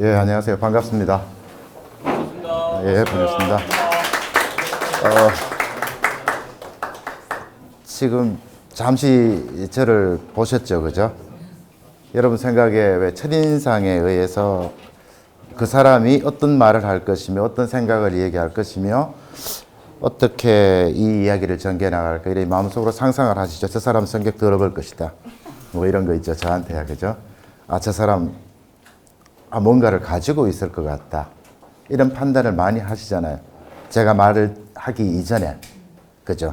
예, 안녕하세요. 반갑습니다. 반갑습니다. 예, 반갑습니다. 지금 잠시 저를 보셨죠, 그죠? 여러분 생각에 왜 첫인상에 의해서 그 사람이 어떤 말을 할 것이며 어떤 생각을 얘기할 것이며 어떻게 이 이야기를 전개 나갈까 이런 마음속으로 상상을 하시죠. 저 사람 성격 들어볼 것이다. 뭐 이런 거 있죠. 저한테야, 그죠? 아, 저 사람 뭔가를 가지고 있을 것 같다. 이런 판단을 많이 하시잖아요. 제가 말을 하기 이전에. 그죠?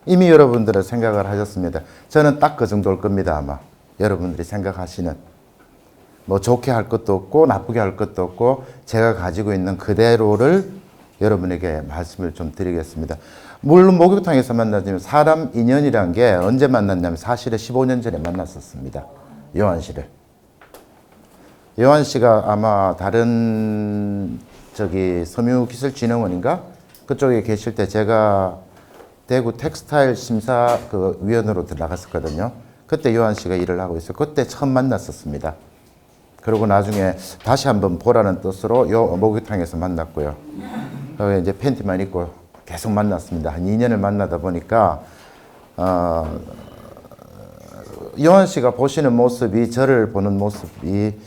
이미 여러분들은 생각을 하셨습니다. 저는 딱 그 정도일 겁니다, 아마. 여러분들이 생각하시는. 뭐 좋게 할 것도 없고 나쁘게 할 것도 없고 제가 가지고 있는 그대로를 여러분에게 말씀을 좀 드리겠습니다. 물론 목욕탕에서 만나지만 사람 인연이란 게 언제 만났냐면 사실은 15년 전에 만났었습니다. 요한 씨를. 요한 씨가 아마 다른 섬유기술진흥원인가? 그쪽에 계실 때 제가 대구 텍스타일 심사 위원으로 들어갔었거든요. 그때 요한 씨가 일을 하고 있어요. 그때 처음 만났었습니다. 그리고 나중에 다시 한번 보라는 뜻으로 요 목욕탕에서 만났고요. 이제 팬티만 입고 계속 만났습니다. 한 2년을 만나다 보니까 요한 씨가 보시는 모습이 저를 보는 모습이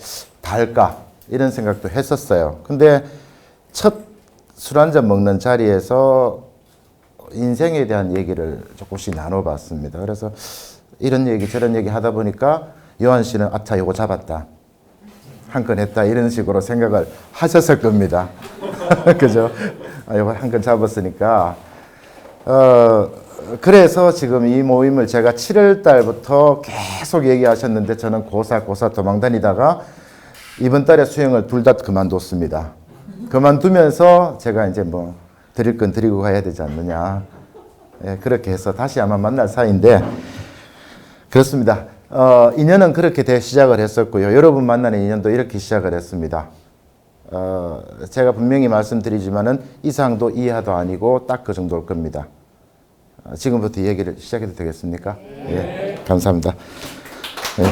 달까 이런 생각도 했었어요. 근데 첫 술 한잔 먹는 자리에서 인생에 대한 얘기를 조금씩 나눠봤습니다. 그래서 이런 얘기 저런 얘기 하다 보니까 요한 씨는 아차 요거 잡았다. 한 건 했다 이런 식으로 생각을 하셨을 겁니다. 그죠? 요거 한 건 잡았으니까 그래서 지금 이 모임을 제가 7월 달부터 계속 얘기하셨는데 저는 고사 도망다니다가 이번 달에 수영을 둘 다 그만뒀습니다. 그만두면서 제가 이제 뭐 드릴 건 드리고 가야 되지 않느냐. 예, 그렇게 해서 다시 아마 만날 사이인데 그렇습니다. 인연은 그렇게 시작을 했었고요. 여러분 만나는 인연도 이렇게 시작을 했습니다. 제가 분명히 말씀드리지만은 이상도 이하도 아니고 딱 그 정도일 겁니다. 지금부터 얘기를 시작해도 되겠습니까? 네. 예, 감사합니다. 네.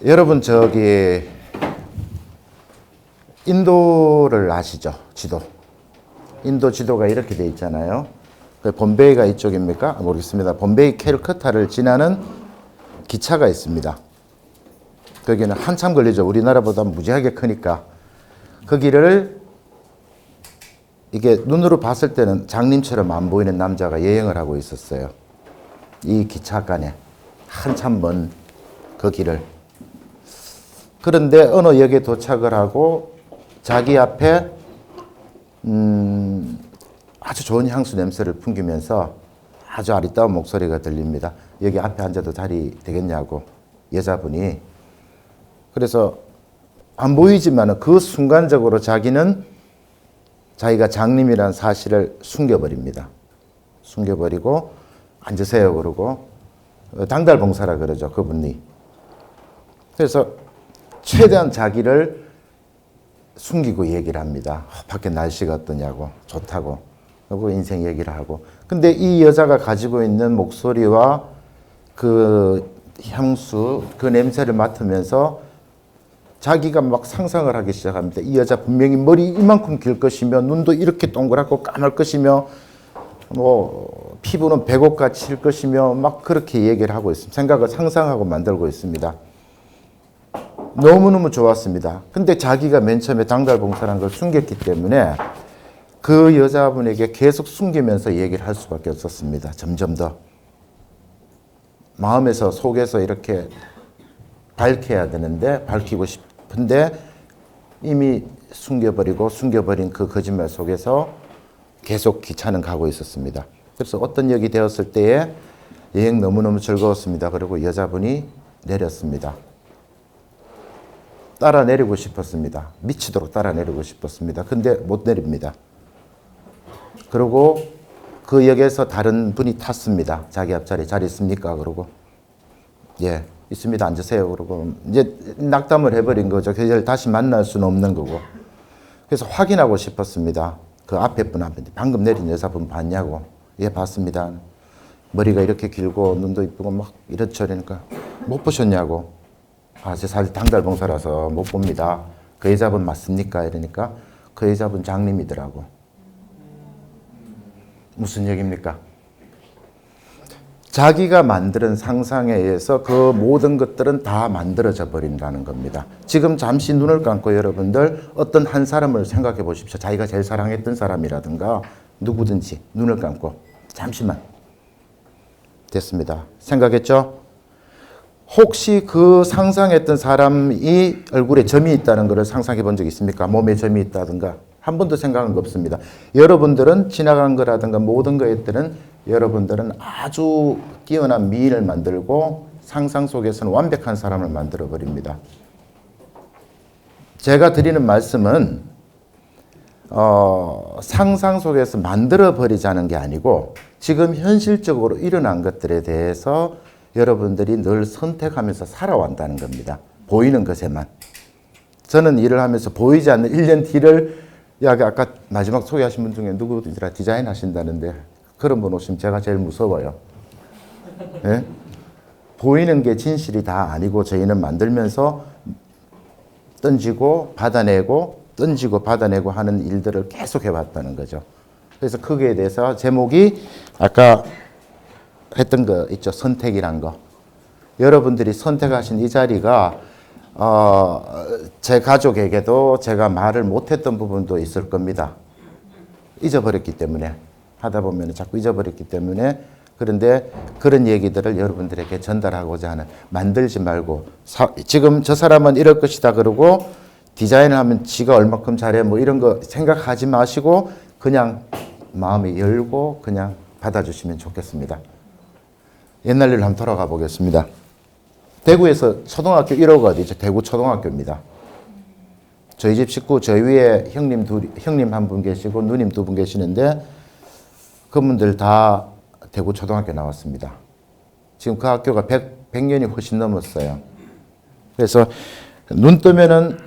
여러분 인도를 아시죠? 지도. 인도 지도가 이렇게 돼 있잖아요. bombay가 이쪽입니까? 모르겠습니다. bombayi 캘커타를 지나는 기차가 있습니다. 거기는 한참 걸리죠. 우리나라보다 무지하게 크니까. 그 길을 이게 눈으로 봤을 때는 장님처럼 안 보이는 남자가 여행을 하고 있었어요. 이 기차간에 한참 먼 그 길을. 그런데 어느 역에 도착을 하고 자기 앞에 아주 좋은 향수 냄새를 풍기면서 아주 아리따운 목소리가 들립니다. 여기 앞에 앉아도 자리 되겠냐고 여자분이. 그래서 안 보이지만 그 순간적으로 자기는 자기가 장님이라는 사실을 숨겨버립니다. 숨겨버리고 앉으세요 그러고 당달봉사라 그러죠. 그분이. 그래서 최대한 자기를 숨기고 얘기를 합니다. 밖에 날씨가 어떠냐고 좋다고. 그리고 인생 얘기를 하고. 근데 이 여자가 가지고 있는 목소리와 그 향수, 그 냄새를 맡으면서 자기가 막 상상을 하기 시작합니다. 이 여자 분명히 머리 이만큼 길 것이며 눈도 이렇게 동그랗고 까말 것이며 뭐 피부는 백옥같이 일 것이며 막 그렇게 얘기를 하고 있습니다. 생각을 상상하고 만들고 있습니다. 너무너무 좋았습니다. 근데 자기가 맨 처음에 당달봉사라는 걸 숨겼기 때문에 그 여자분에게 계속 숨기면서 얘기를 할 수밖에 없었습니다. 점점 더 마음에서 속에서 이렇게 밝혀야 되는데 밝히고 싶은데 이미 숨겨버린 그 거짓말 속에서 계속 기차는 가고 있었습니다. 그래서 어떤 역이 되었을 때에 여행 너무너무 즐거웠습니다. 그리고 여자분이 내렸습니다. 따라 내리고 싶었습니다. 미치도록 따라 내리고 싶었습니다. 근데 못 내립니다. 그리고 그 역에서 다른 분이 탔습니다. 자기 앞자리 자리 있습니까? 그러고 예 있습니다. 앉으세요. 그러고 이제 낙담을 해버린 거죠. 그걸 다시 만날 수는 없는 거고. 그래서 확인하고 싶었습니다. 그 앞에 분한테 방금 내린 여자분 봤냐고. 예 봤습니다. 머리가 이렇게 길고 눈도 이쁘고 막 이렇저러니까 못 보셨냐고. 제 사실 당달봉사라서 못 봅니다. 그 여자분 맞습니까? 이러니까 그 여자분 장님이더라고. 무슨 얘기입니까? 자기가 만드는 상상에 의해서 그 모든 것들은 다 만들어져 버린다는 겁니다. 지금 잠시 눈을 감고 여러분들 어떤 한 사람을 생각해 보십시오. 자기가 제일 사랑했던 사람이라든가 누구든지 눈을 감고 잠시만. 됐습니다. 생각했죠? 혹시 그 상상했던 사람이 얼굴에 점이 있다는 것을 상상해 본 적 있습니까? 몸에 점이 있다든가 한 번도 생각한 거 없습니다. 여러분들은 지나간 거라든가 모든 거에 때는 여러분들은 아주 뛰어난 미인을 만들고 상상 속에서는 완벽한 사람을 만들어 버립니다. 제가 드리는 말씀은 상상 속에서 만들어 버리자는 게 아니고 지금 현실적으로 일어난 것들에 대해서 여러분들이 늘 선택하면서 살아왔다는 겁니다. 보이는 것에만. 저는 일을 하면서 보이지 않는 1년 뒤를 아까 마지막 소개하신 분 중에 누구든지라 디자인 하신다는데 그런 분 오시면 제가 제일 무서워요. 네? 보이는 게 진실이 다 아니고 저희는 만들면서 던지고 받아내고 던지고 받아내고 하는 일들을 계속 해왔다는 거죠. 그래서 거기에 대해서 제목이 아까 했던 거 있죠. 선택이란 거. 여러분들이 선택하신 이 자리가 제 가족에게도 제가 말을 못했던 부분도 있을 겁니다. 잊어버렸기 때문에 하다 보면 자꾸 잊어버렸기 때문에 그런데 그런 얘기들을 여러분들에게 전달하고자 하는 만들지 말고 지금 저 사람은 이럴 것이다 그러고 디자인을 하면 지가 얼마큼 잘해 뭐 이런 거 생각하지 마시고 그냥 마음이 열고 그냥 받아주시면 좋겠습니다. 옛날 일로 한번 돌아가 보겠습니다. 대구에서 초등학교 1호가 어디죠? 대구 초등학교입니다. 저희 집 식구 저 위에 형님 한 분 계시고 누님 2분 계시는데 그분들 다 대구 초등학교 나왔습니다. 지금 그 학교가 100년이 훨씬 넘었어요. 그래서 눈 뜨면은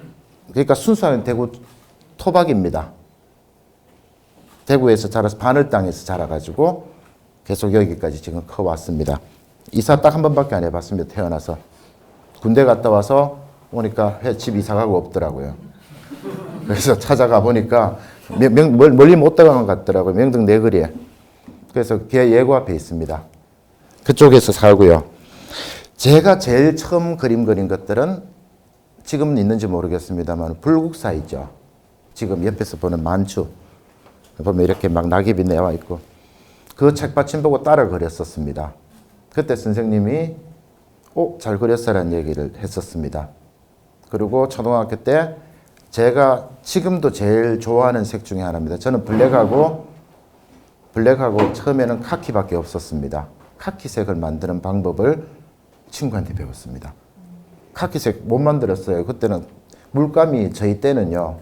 그러니까 순수한 대구 토박입니다. 대구에서 자라서 바늘 땅에서 자라가지고 계속 여기까지 지금 커왔습니다. 이사 딱 한 번밖에 안 해봤습니다. 태어나서. 군대 갔다 와서 오니까 집 이사 가고 없더라고요. 그래서 찾아가 보니까 멀리 못 들어간 것 같더라고요. 명동 내거리에. 그래서 걔 예고 앞에 있습니다. 그쪽에서 살고요. 제가 제일 처음 그림 그린 것들은 지금은 있는지 모르겠습니다만 불국사 있죠. 지금 옆에서 보는 만추. 보면 이렇게 막 낙엽이 내와 있고 그 책받침 보고 따라 그렸었습니다. 그때 선생님이 잘 그렸어라는 얘기를 했었습니다. 그리고 초등학교 때 제가 지금도 제일 좋아하는 색 중에 하나입니다. 저는 블랙하고 처음에는 카키밖에 없었습니다. 카키색을 만드는 방법을 친구한테 배웠습니다. 카키색 못 만들었어요. 그때는 물감이 저희 때는요.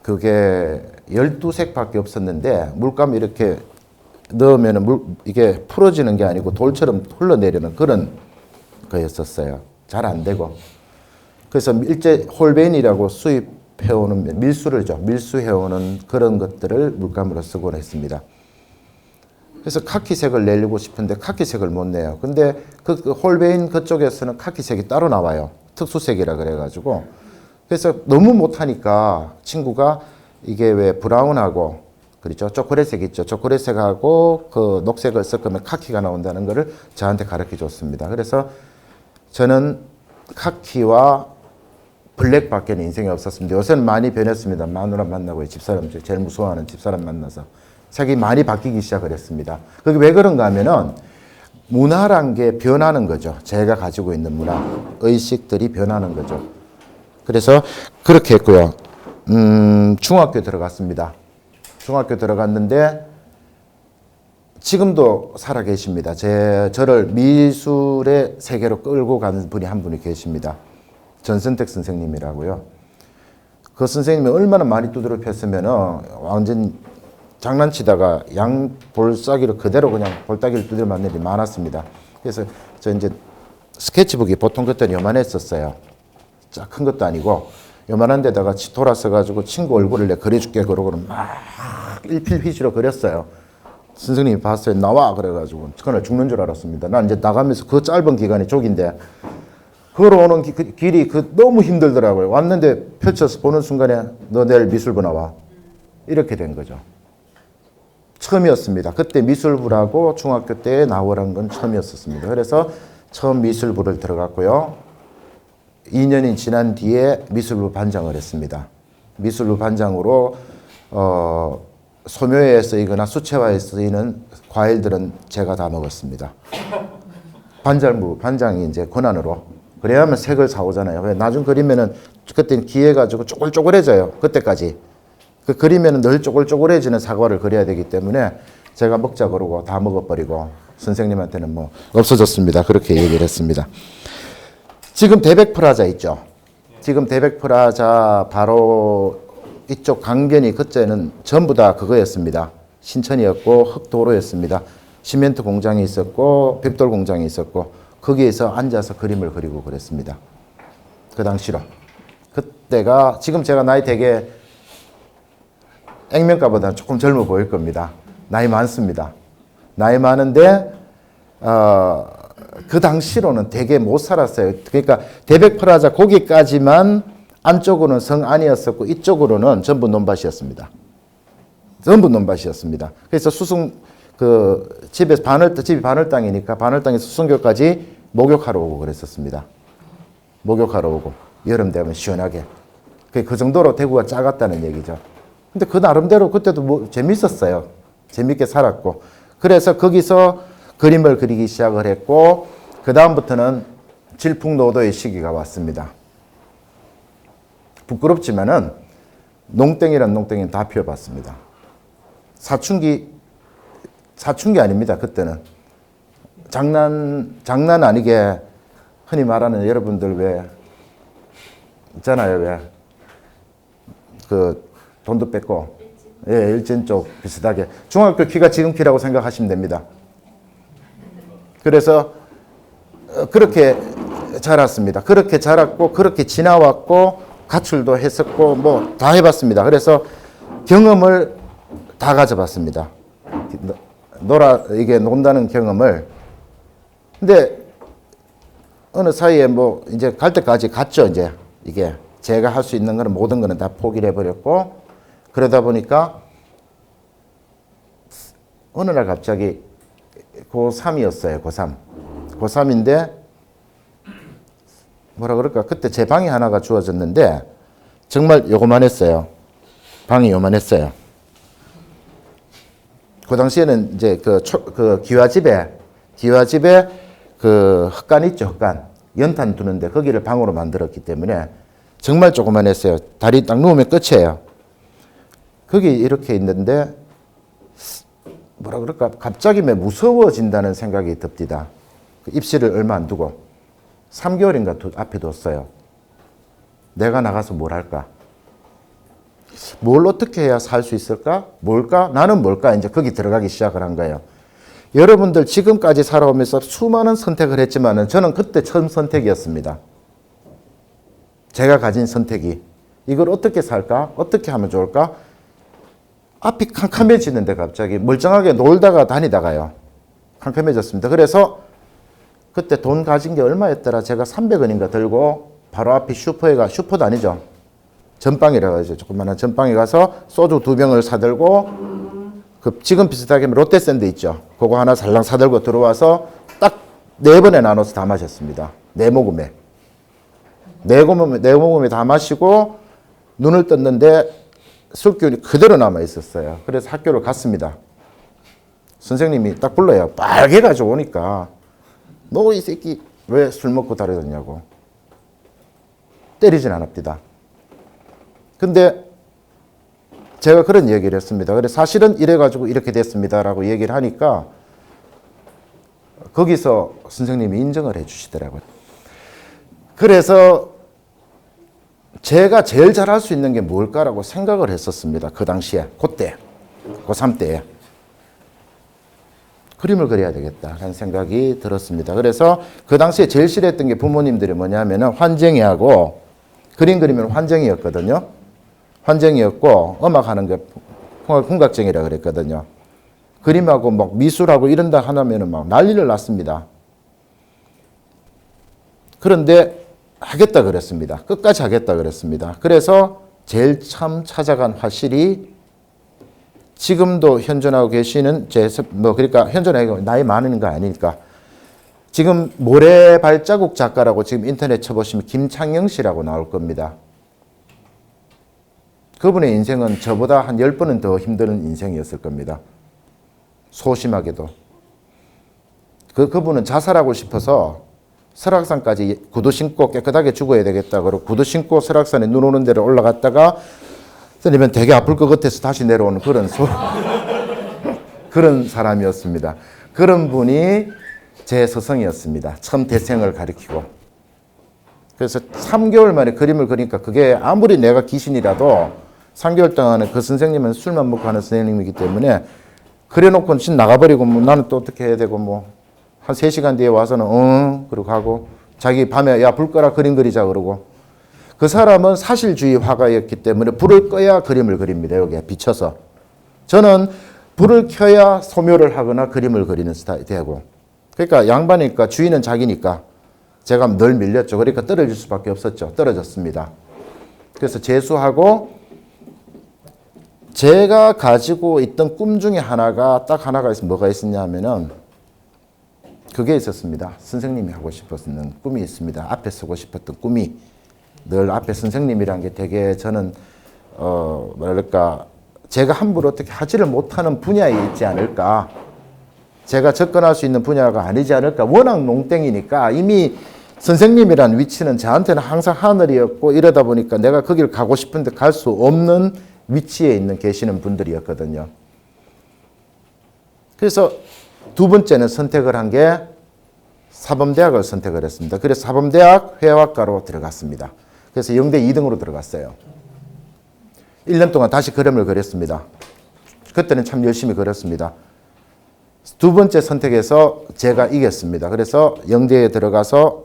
그게 12색밖에 없었는데 물감이 이렇게 넣으면 이게 풀어지는 게 아니고 돌처럼 흘러내리는 그런 거였었어요. 잘 안 되고. 그래서 일제 홀벤이라고 수입해오는 밀수해오는 그런 것들을 물감으로 쓰곤 했습니다. 그래서 카키색을 내려고 싶은데 카키색을 못 내요. 근데 그 홀벤 그쪽에서는 카키색이 따로 나와요. 특수색이라 그래가지고. 그래서 너무 못하니까 친구가 이게 왜 브라운하고 그렇죠. 초콜릿색 있죠. 초콜릿색하고 그 녹색을 섞으면 카키가 나온다는 것을 저한테 가르쳐 줬습니다. 그래서 저는 카키와 블랙밖에 인생에 없었습니다. 요새는 많이 변했습니다. 마누라 만나고 집사람 제일 무서워하는 집사람 만나서 색이 많이 바뀌기 시작을 했습니다. 그게 왜 그런가 하면은 문화란 게 변하는 거죠. 제가 가지고 있는 문화, 의식들이 변하는 거죠. 그래서 그렇게 했고요. 중학교 들어갔습니다. 중학교 들어갔는데 지금도 살아 계십니다. 저를 미술의 세계로 끌고 가는 분이 한 분이 계십니다. 전선택 선생님이라고요. 그 선생님이 얼마나 많이 두드려 폈으면은 완전 장난치다가 양 볼싸기로 그대로 그냥 볼따기를 두드려 맞는 일이 많았습니다. 그래서 저 이제 스케치북이 보통 그때는 요만했었어요. 큰 것도 아니고 요만한 데다가 돌아서 가지고 친구 얼굴을 내가 그려줄게 그러고는 막 일필휘지로 그렸어요. 선생님이 봤어요. 나와 그래가지고 그날 죽는 줄 알았습니다. 난 이제 나가면서 그 짧은 기간이 족인데 걸어오는 길이 너무 힘들더라고요. 왔는데 펼쳐서 보는 순간에 너 내일 미술부 나와. 이렇게 된 거죠. 처음이었습니다. 그때 미술부라고 중학교 때 나오라는 건 처음이었었습니다. 그래서 처음 미술부를 들어갔고요. 2년이 지난 뒤에 미술부 반장을 했습니다. 미술부 반장으로 소묘에 쓰이거나 수채화에 쓰이는 과일들은 제가 다 먹었습니다. 반장이 이제 권한으로. 그래야만 색을 사오잖아요. 나중 그리면은 그때는 기해가지고 쪼글쪼글해져요. 그때까지. 그 그리면은 늘 쪼글쪼글해지는 사과를 그려야 되기 때문에 제가 먹자 그러고 다 먹어버리고 선생님한테는 뭐 없어졌습니다. 그렇게 얘기를 했습니다. 지금 대백프라자 있죠. 지금 대백프라자 바로 이쪽 강변이 그때는 전부 다 그거였습니다. 신천이었고 흙도로였습니다. 시멘트 공장이 있었고 벽돌 공장이 있었고 거기에서 앉아서 그림을 그리고 그랬습니다. 그 당시로. 그때가 지금 제가 나이 되게 액면가보다는 조금 젊어 보일 겁니다. 나이 많습니다. 나이 많은데 그 당시로는 되게 못 살았어요. 그러니까 대백프라자 거기까지만 안쪽으로는 성 안이었었고 이쪽으로는 전부 논밭이었습니다. 전부 논밭이었습니다. 그래서 집이 바늘 땅이니까 바늘 땅에서 수성교까지 목욕하러 오고 그랬었습니다. 목욕하러 오고 여름 되면 시원하게. 그 정도로 대구가 작았다는 얘기죠. 근데 그 나름대로 그때도 뭐 재밌었어요. 재밌게 살았고. 그래서 거기서 그림을 그리기 시작을 했고 그 다음부터는 질풍노도의 시기가 왔습니다. 부끄럽지만은 농땡이란 농땡이는 다 피워봤습니다. 사춘기 아닙니다. 그때는 장난 아니게 흔히 말하는 여러분들 왜 있잖아요. 왜 그 돈도 뺏고 일진 쪽 비슷하게 중학교 키가 지금 키라고 생각하시면 됩니다. 그래서 그렇게 자랐습니다. 그렇게 자랐고 그렇게 지나왔고 가출도 했었고 뭐 다 해봤습니다. 그래서 경험을 다 가져봤습니다. 이게 논다는 경험을. 근데 어느 사이에 뭐 이제 갈 때까지 갔죠. 이제 이게 제가 할 수 있는 거는 모든 거는 다 포기를 해버렸고 그러다 보니까 어느 날 갑자기 고3이었어요. 고3. 고3인데 뭐라 그럴까? 그때 제 방이 하나가 주어졌는데 정말 요만했어요. 방이 요만했어요. 그 당시에는 이제 그 기와집에 그 흙간 있죠, 흙간. 연탄 두는데 거기를 방으로 만들었기 때문에 정말 조그만했어요. 다리 딱 누우면 끝이에요. 거기 이렇게 있는데 뭐라 그럴까? 갑자기 무서워진다는 생각이 듭니다. 그 입실을 얼마 안 두고 3개월인가 앞에 뒀어요. 내가 나가서 뭘 할까? 뭘 어떻게 해야 살 수 있을까? 뭘까? 나는 뭘까? 이제 거기 들어가기 시작을 한 거예요. 여러분들 지금까지 살아오면서 수많은 선택을 했지만은 저는 그때 처음 선택이었습니다. 제가 가진 선택이 이걸 어떻게 살까? 어떻게 하면 좋을까? 앞이 캄캄해지는데 갑자기 멀쩡하게 놀다가 다니다가요. 캄캄해졌습니다. 그래서 그때 돈 가진 게 얼마였더라? 제가 300원인가 들고 바로 앞에 슈퍼도 아니죠. 전빵이라고 하죠. 조그마한 전빵에 가서 소주 2병을 사들고 지금 비슷하게 롯데샌드 있죠. 그거 하나 살랑 사들고 들어와서 딱 4번에 나눠서 다 마셨습니다. 4모금에. 4모금에 다 마시고 눈을 떴는데 술기운이 그대로 남아 있었어요. 그래서 학교를 갔습니다. 선생님이 딱 불러요. 빨개가지고 오니까 너 이 새끼 왜 술 먹고 다녔냐고. 때리진 않았습니다. 근데 제가 그런 얘기를 했습니다. 그래 사실은 이래가지고 이렇게 됐습니다라고 얘기를 하니까 거기서 선생님이 인정을 해주시더라고요. 그래서 제가 제일 잘할 수 있는 게 뭘까라고 생각을 했었습니다. 그 당시에, 그때, 고3 때에. 그림을 그려야 되겠다라는 생각이 들었습니다. 그래서 그 당시에 제일 싫어했던 게 부모님들이 뭐냐면은 환쟁이하고 그림 그리면 환쟁이었거든요. 환쟁이었고 음악하는 게 hun각쟁이라 그랬거든요. 그림하고 막 미술하고 이런다 하면은 막 난리를 났습니다. 그런데 하겠다 그랬습니다. 끝까지 하겠다 그랬습니다. 그래서 제일 처음 찾아간 화실이 지금도 현존하고 계시는 그러니까 현존하고 나이 많은 거 아니니까 지금 모래 발자국 작가라고 지금 인터넷 쳐보시면 김창영 씨라고 나올 겁니다. 그분의 인생은 저보다 한 10번은 더 힘든 인생이었을 겁니다. 소심하게도. 그분은 자살하고 싶어서 설악산까지 구두 신고 깨끗하게 죽어야 되겠다. 그러고 구두 신고 설악산에 눈 오는 데로 올라갔다가 선생님은 되게 아플 것 같아서 다시 내려오는 그런 사람이었습니다. 그런 분이 제 스승이었습니다. 처음 대생을 가르치고. 그래서 3개월 만에 그림을 그리니까 그게 아무리 내가 귀신이라도 3개월 동안에 그 선생님은 술만 먹고 하는 선생님이기 때문에 그래놓고 진 나가버리고 뭐 나는 또 어떻게 해야 되고 뭐 한 3시간 뒤에 와서는 그러고 가고 자기 밤에 야 불 꺼라 그림 그리자 그러고 그 사람은 사실주의 화가였기 때문에 불을 꺼야 그림을 그립니다. 여기에 비춰서. 저는 불을 켜야 소묘를 하거나 그림을 그리는 스타일이 되고 그러니까 양반이니까 주인은 자기니까 제가 늘 밀렸죠. 그러니까 떨어질 수밖에 없었죠. 떨어졌습니다. 그래서 재수하고 제가 가지고 있던 꿈 중에 하나가 딱 하나가 있으면 뭐가 있었냐 하면은 그게 있었습니다. 선생님이 하고 싶었던 꿈이 있습니다. 앞에 서고 싶었던 꿈이 늘 앞에 선생님이란 게 되게 저는 뭐랄까 제가 함부로 어떻게 하지를 못하는 분야에 있지 않을까. 제가 접근할 수 있는 분야가 아니지 않을까. 워낙 농땡이니까 이미 선생님이란 위치는 저한테는 항상 하늘이었고 이러다 보니까 내가 거기를 가고 싶은데 갈 수 없는 위치에 계시는 분들이었거든요. 그래서 두 번째는 선택을 한 게 사범대학을 선택을 했습니다. 그래서 사범대학 회화과로 들어갔습니다. 그래서 영대 2등으로 들어갔어요. 1년 동안 다시 그림을 그렸습니다. 그때는 참 열심히 그렸습니다. 두 번째 선택에서 제가 이겼습니다. 그래서 영대에 들어가서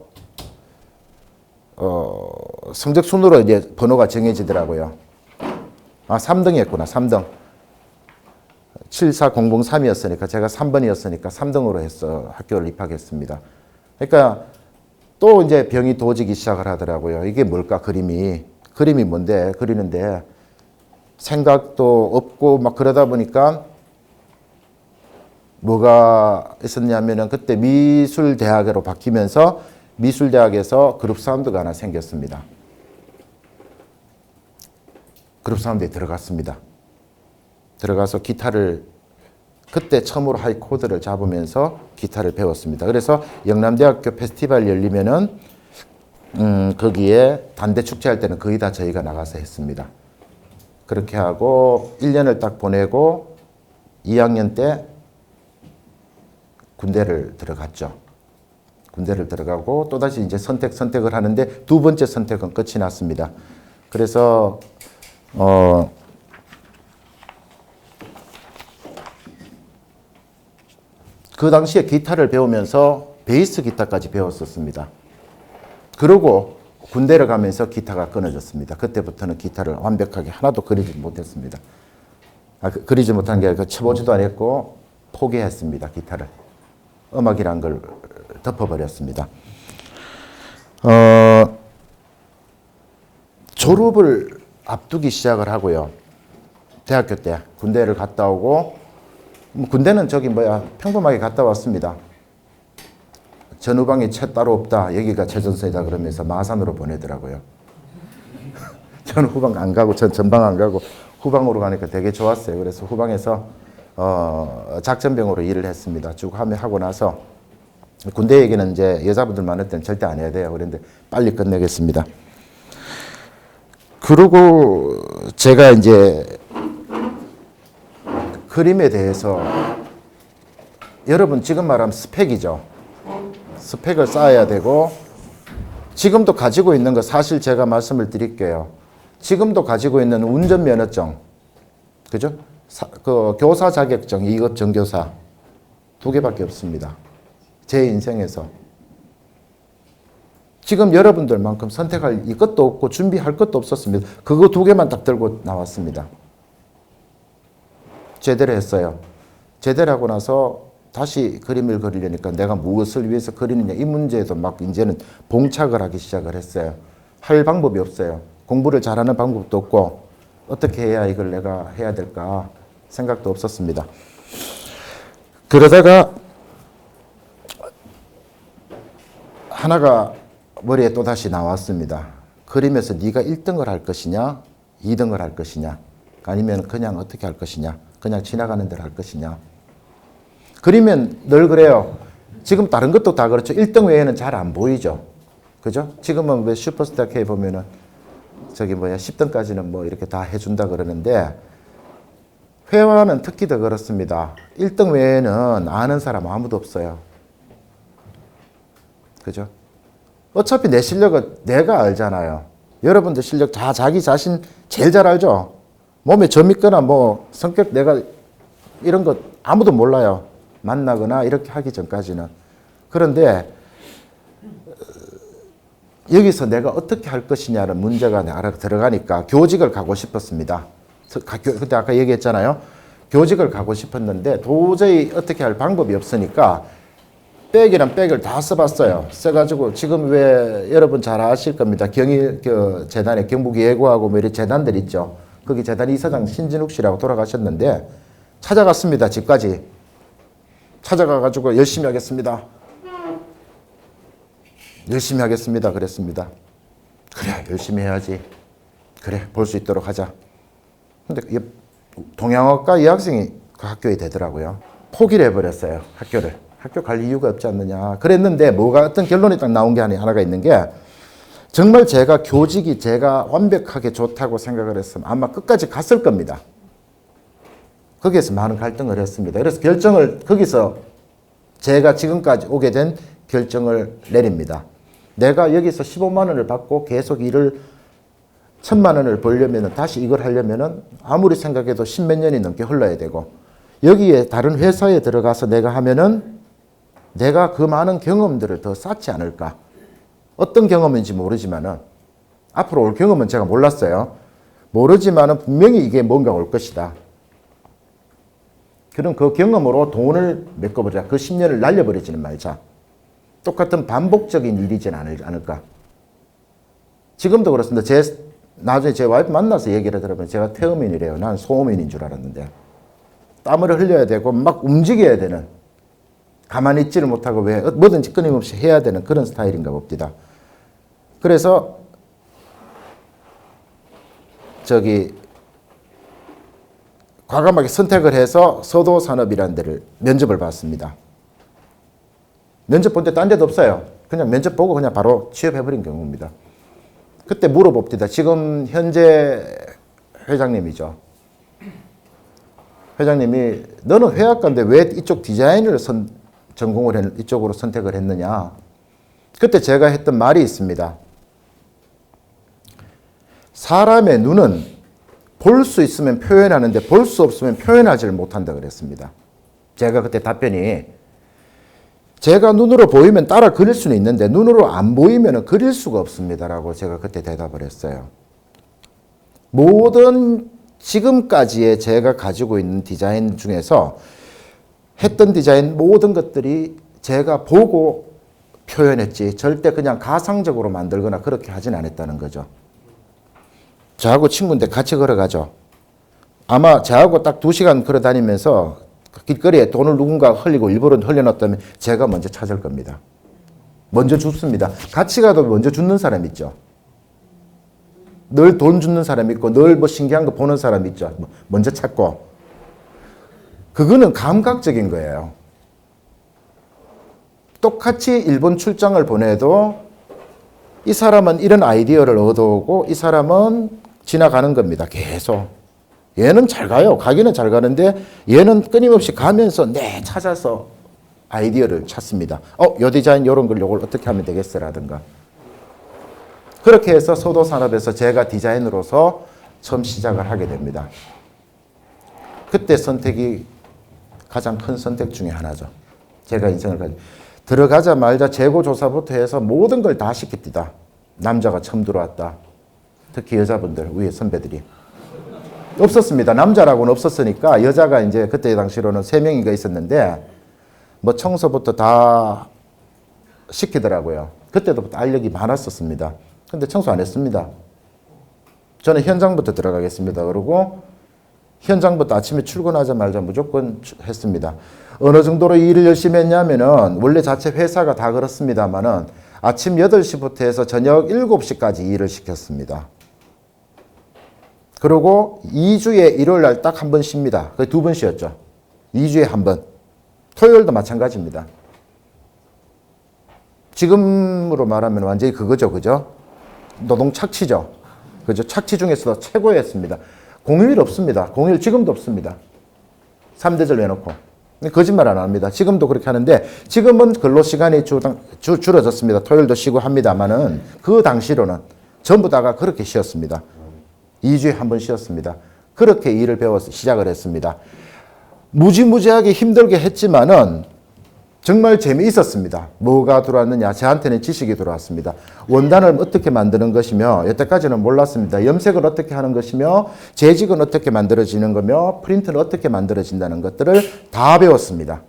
성적 순으로 이제 번호가 정해지더라고요. 3등 했구나. 3등. 74003이었으니까 제가 3번이었으니까 3등으로 해서 학교를 입학했습니다. 그러니까 또 이제 병이 도지기 시작을 하더라고요. 이게 뭘까 그림이 뭔데 그리는데 생각도 없고 막 그러다 보니까 뭐가 있었냐면은 그때 미술대학으로 바뀌면서 미술대학에서 그룹 사운드가 하나 생겼습니다. 그룹 사운드에 들어갔습니다. 들어가서 기타를 그때 처음으로 하이 코드를 잡으면서 기타를 배웠습니다. 그래서 영남대학교 페스티벌 열리면은 거기에 단대 축제할 때는 거의 다 저희가 나가서 했습니다. 그렇게 하고 1년을 딱 보내고 2학년 때 군대를 들어갔죠. 군대를 들어가고 또다시 이제 선택을 하는데 두 번째 선택은 끝이 났습니다. 그래서 그 당시에 기타를 배우면서 베이스 기타까지 배웠었습니다. 그러고 군대를 가면서 기타가 끊어졌습니다. 그때부터는 기타를 완벽하게 하나도 그리지 못했습니다. 그리지 못한 게 아니라 쳐보지도 않았고 포기했습니다. 기타를. 음악이란 걸 덮어버렸습니다. 졸업을 앞두기 시작을 하고요. 대학교 때 군대를 갔다 오고 군대는 평범하게 갔다 왔습니다. 전후방에 채 따로 없다. 여기가 최전선이다 그러면서 마산으로 보내더라고요. 저는 후방 안 가고 전 전방 안 가고 후방으로 가니까 되게 좋았어요. 그래서 후방에서 작전병으로 일을 했습니다. 쭉 하고 나서 군대 얘기는 이제 여자분들 많을 때는 절대 안 해야 돼요. 그런데 빨리 끝내겠습니다. 그리고 제가 이제 그림에 대해서 여러분 지금 말하면 스펙이죠. 스펙을 쌓아야 되고 지금도 가지고 있는 거 사실 제가 말씀을 드릴게요. 지금도 가지고 있는 운전면허증, 그죠? 그 교사 자격증, 2급 정교사 2개밖에 없습니다. 제 인생에서. 지금 여러분들만큼 선택할 이것도 없고 준비할 것도 없었습니다. 그거 2개만 딱 들고 나왔습니다. 제대를 했어요. 제대를 하고 나서 다시 그림을 그리려니까 내가 무엇을 위해서 그리느냐 이 문제에도 막 이제는 봉착을 하기 시작을 했어요. 할 방법이 없어요. 공부를 잘하는 방법도 없고 어떻게 해야 이걸 내가 해야 될까 생각도 없었습니다. 그러다가 하나가 머리에 또다시 나왔습니다. 그림에서 네가 1등을 할 것이냐 2등을 할 것이냐 아니면 그냥 어떻게 할 것이냐 그냥 지나가는 대로 할 것이냐. 그리면 늘 그래요. 지금 다른 것도 다 그렇죠. 1등 외에는 잘 안 보이죠. 그죠? 지금은 왜 슈퍼스타 K 보면은 저기 10등까지는 뭐 이렇게 다 해준다 그러는데 회화는 특히 더 그렇습니다. 1등 외에는 아는 사람 아무도 없어요. 그죠? 어차피 내 실력은 내가 알잖아요. 여러분들 실력 다 자기 자신 제일 잘 알죠? 몸에 점 있거나 뭐 성격 내가 이런 것 아무도 몰라요. 만나거나 이렇게 하기 전까지는. 그런데 여기서 내가 어떻게 할 것이냐는 문제가 들어가니까 교직을 가고 싶었습니다. 그때 아까 얘기했잖아요. 교직을 가고 싶었는데 도저히 어떻게 할 방법이 없으니까 백이랑 백을 다 써봤어요. 써가지고 지금 왜 여러분 잘 아실 겁니다. 경일 재단에 경북예고하고 뭐 이런 재단들 있죠. 거기 재단 이사장 신진욱 씨라고 돌아가셨는데 찾아갔습니다. 집까지. 찾아가가지고 열심히 하겠습니다. 열심히 하겠습니다. 그랬습니다. 그래 열심히 해야지. 그래 볼 수 있도록 하자. 근데 동양학과 여학생이 그 학교에 되더라고요. 포기를 해버렸어요. 학교를. 학교 갈 이유가 없지 않느냐. 그랬는데 뭐가 어떤 결론이 딱 나온 게 하나가 있는 게 정말 제가 교직이 제가 완벽하게 좋다고 생각을 했으면 아마 끝까지 갔을 겁니다. 거기에서 많은 갈등을 했습니다. 그래서 결정을 거기서 제가 지금까지 오게 된 결정을 내립니다. 내가 여기서 15만 원을 받고 계속 일을 1,000만 원을 벌려면 다시 이걸 하려면 아무리 생각해도 10몇 년이 넘게 흘러야 되고 여기에 다른 회사에 들어가서 내가 하면은 내가 그 많은 경험들을 더 쌓지 않을까. 어떤 경험인지 모르지만은 앞으로 올 경험은 제가 몰랐어요. 모르지만은 분명히 이게 뭔가 올 것이다. 그럼 그 경험으로 돈을 메꿔보자. 그 10년을 날려버리지는 말자. 똑같은 반복적인 일이진 않을까. 지금도 그렇습니다. 나중에 제 와이프 만나서 얘기를 들어보면 제가 태음인이래요. 난 소음인인 줄 알았는데. 땀을 흘려야 되고 막 움직여야 되는. 가만히 있지를 못하고 왜 뭐든지 끊임없이 해야 되는 그런 스타일인가 봅니다. 그래서 과감하게 선택을 해서 서도산업이라는 데를 면접을 봤습니다. 면접 본 데 딴 데도 없어요. 그냥 면접 보고 그냥 바로 취업해버린 경우입니다. 그때 물어봅니다. 지금 현재 회장님이죠. 회장님이 너는 회화과인데 왜 이쪽 디자인을 전공을 이쪽으로 선택을 했느냐. 그때 제가 했던 말이 있습니다. 사람의 눈은 볼 수 있으면 표현하는데 볼 수 없으면 표현하지를 못한다 그랬습니다. 제가 그때 답변이 제가 눈으로 보이면 따라 그릴 수는 있는데 눈으로 안 보이면 그릴 수가 없습니다라고 제가 그때 대답을 했어요. 모든 지금까지의 제가 가지고 있는 디자인 중에서 했던 디자인 모든 것들이 제가 보고 표현했지 절대 그냥 가상적으로 만들거나 그렇게 하진 않았다는 거죠. 저하고 친구인데 같이 걸어가죠. 아마 저하고 딱 2시간 걸어다니면서 길거리에 돈을 누군가 흘리고 일부러 흘려놨다면 제가 먼저 찾을 겁니다. 먼저 줍습니다. 같이 가도 먼저 줍는 사람 있죠. 늘 돈 주는 사람 있고 늘 뭐 신기한 거 보는 사람 있죠. 먼저 찾고. 그거는 감각적인 거예요. 똑같이 일본 출장을 보내도 이 사람은 이런 아이디어를 얻어오고 이 사람은 지나가는 겁니다. 계속. 얘는 잘 가요. 가기는 잘 가는데 얘는 끊임없이 가면서 찾아서 아이디어를 찾습니다. 요 디자인 요런 걸 요걸 어떻게 하면 되겠어라든가. 그렇게 해서 서도산업에서 제가 디자인으로서 처음 시작을 하게 됩니다. 그때 선택이 가장 큰 선택 중에 하나죠. 제가 인생을 들어가자마자 재고조사부터 해서 모든 걸 다 시킵니다. 남자가 처음 들어왔다. 특히 여자분들, 위에 선배들이. 없었습니다. 남자라고는 없었으니까 여자가 이제 그때 당시로는 3명인가 있었는데 뭐 청소부터 다 시키더라고요. 그때부터 알력이 많았었습니다. 근데 청소 안 했습니다. 저는 현장부터 들어가겠습니다. 그러고 현장부터 아침에 출근하자마자 무조건 했습니다. 어느 정도로 일을 열심히 했냐면은 원래 자체 회사가 다 그렇습니다만은 아침 8시부터 해서 저녁 7시까지 일을 시켰습니다. 그리고 2주에 일요일 날 딱 한 번 쉽니다. 거의 2번 쉬었죠. 2주에 한 번. 토요일도 마찬가지입니다. 지금으로 말하면 완전히 그거죠. 그죠? 노동 착취죠. 그죠? 착취 중에서도 최고였습니다. 공휴일 없습니다. 공휴일 지금도 없습니다. 3대절 내놓고. 거짓말 안 합니다. 지금도 그렇게 하는데 지금은 근로시간이 줄어졌습니다. 토요일도 쉬고 합니다만은 그 당시로는 전부 다가 그렇게 쉬었습니다. 2주에 한 번 쉬었습니다. 그렇게 일을 배워서 시작을 했습니다. 무지무지하게 힘들게 했지만은 정말 재미있었습니다. 뭐가 들어왔느냐? 저한테는 지식이 들어왔습니다. 원단을 어떻게 만드는 것이며 여태까지는 몰랐습니다. 염색을 어떻게 하는 것이며 재직은 어떻게 만들어지는 거며 프린트는 어떻게 만들어진다는 것들을 다 배웠습니다.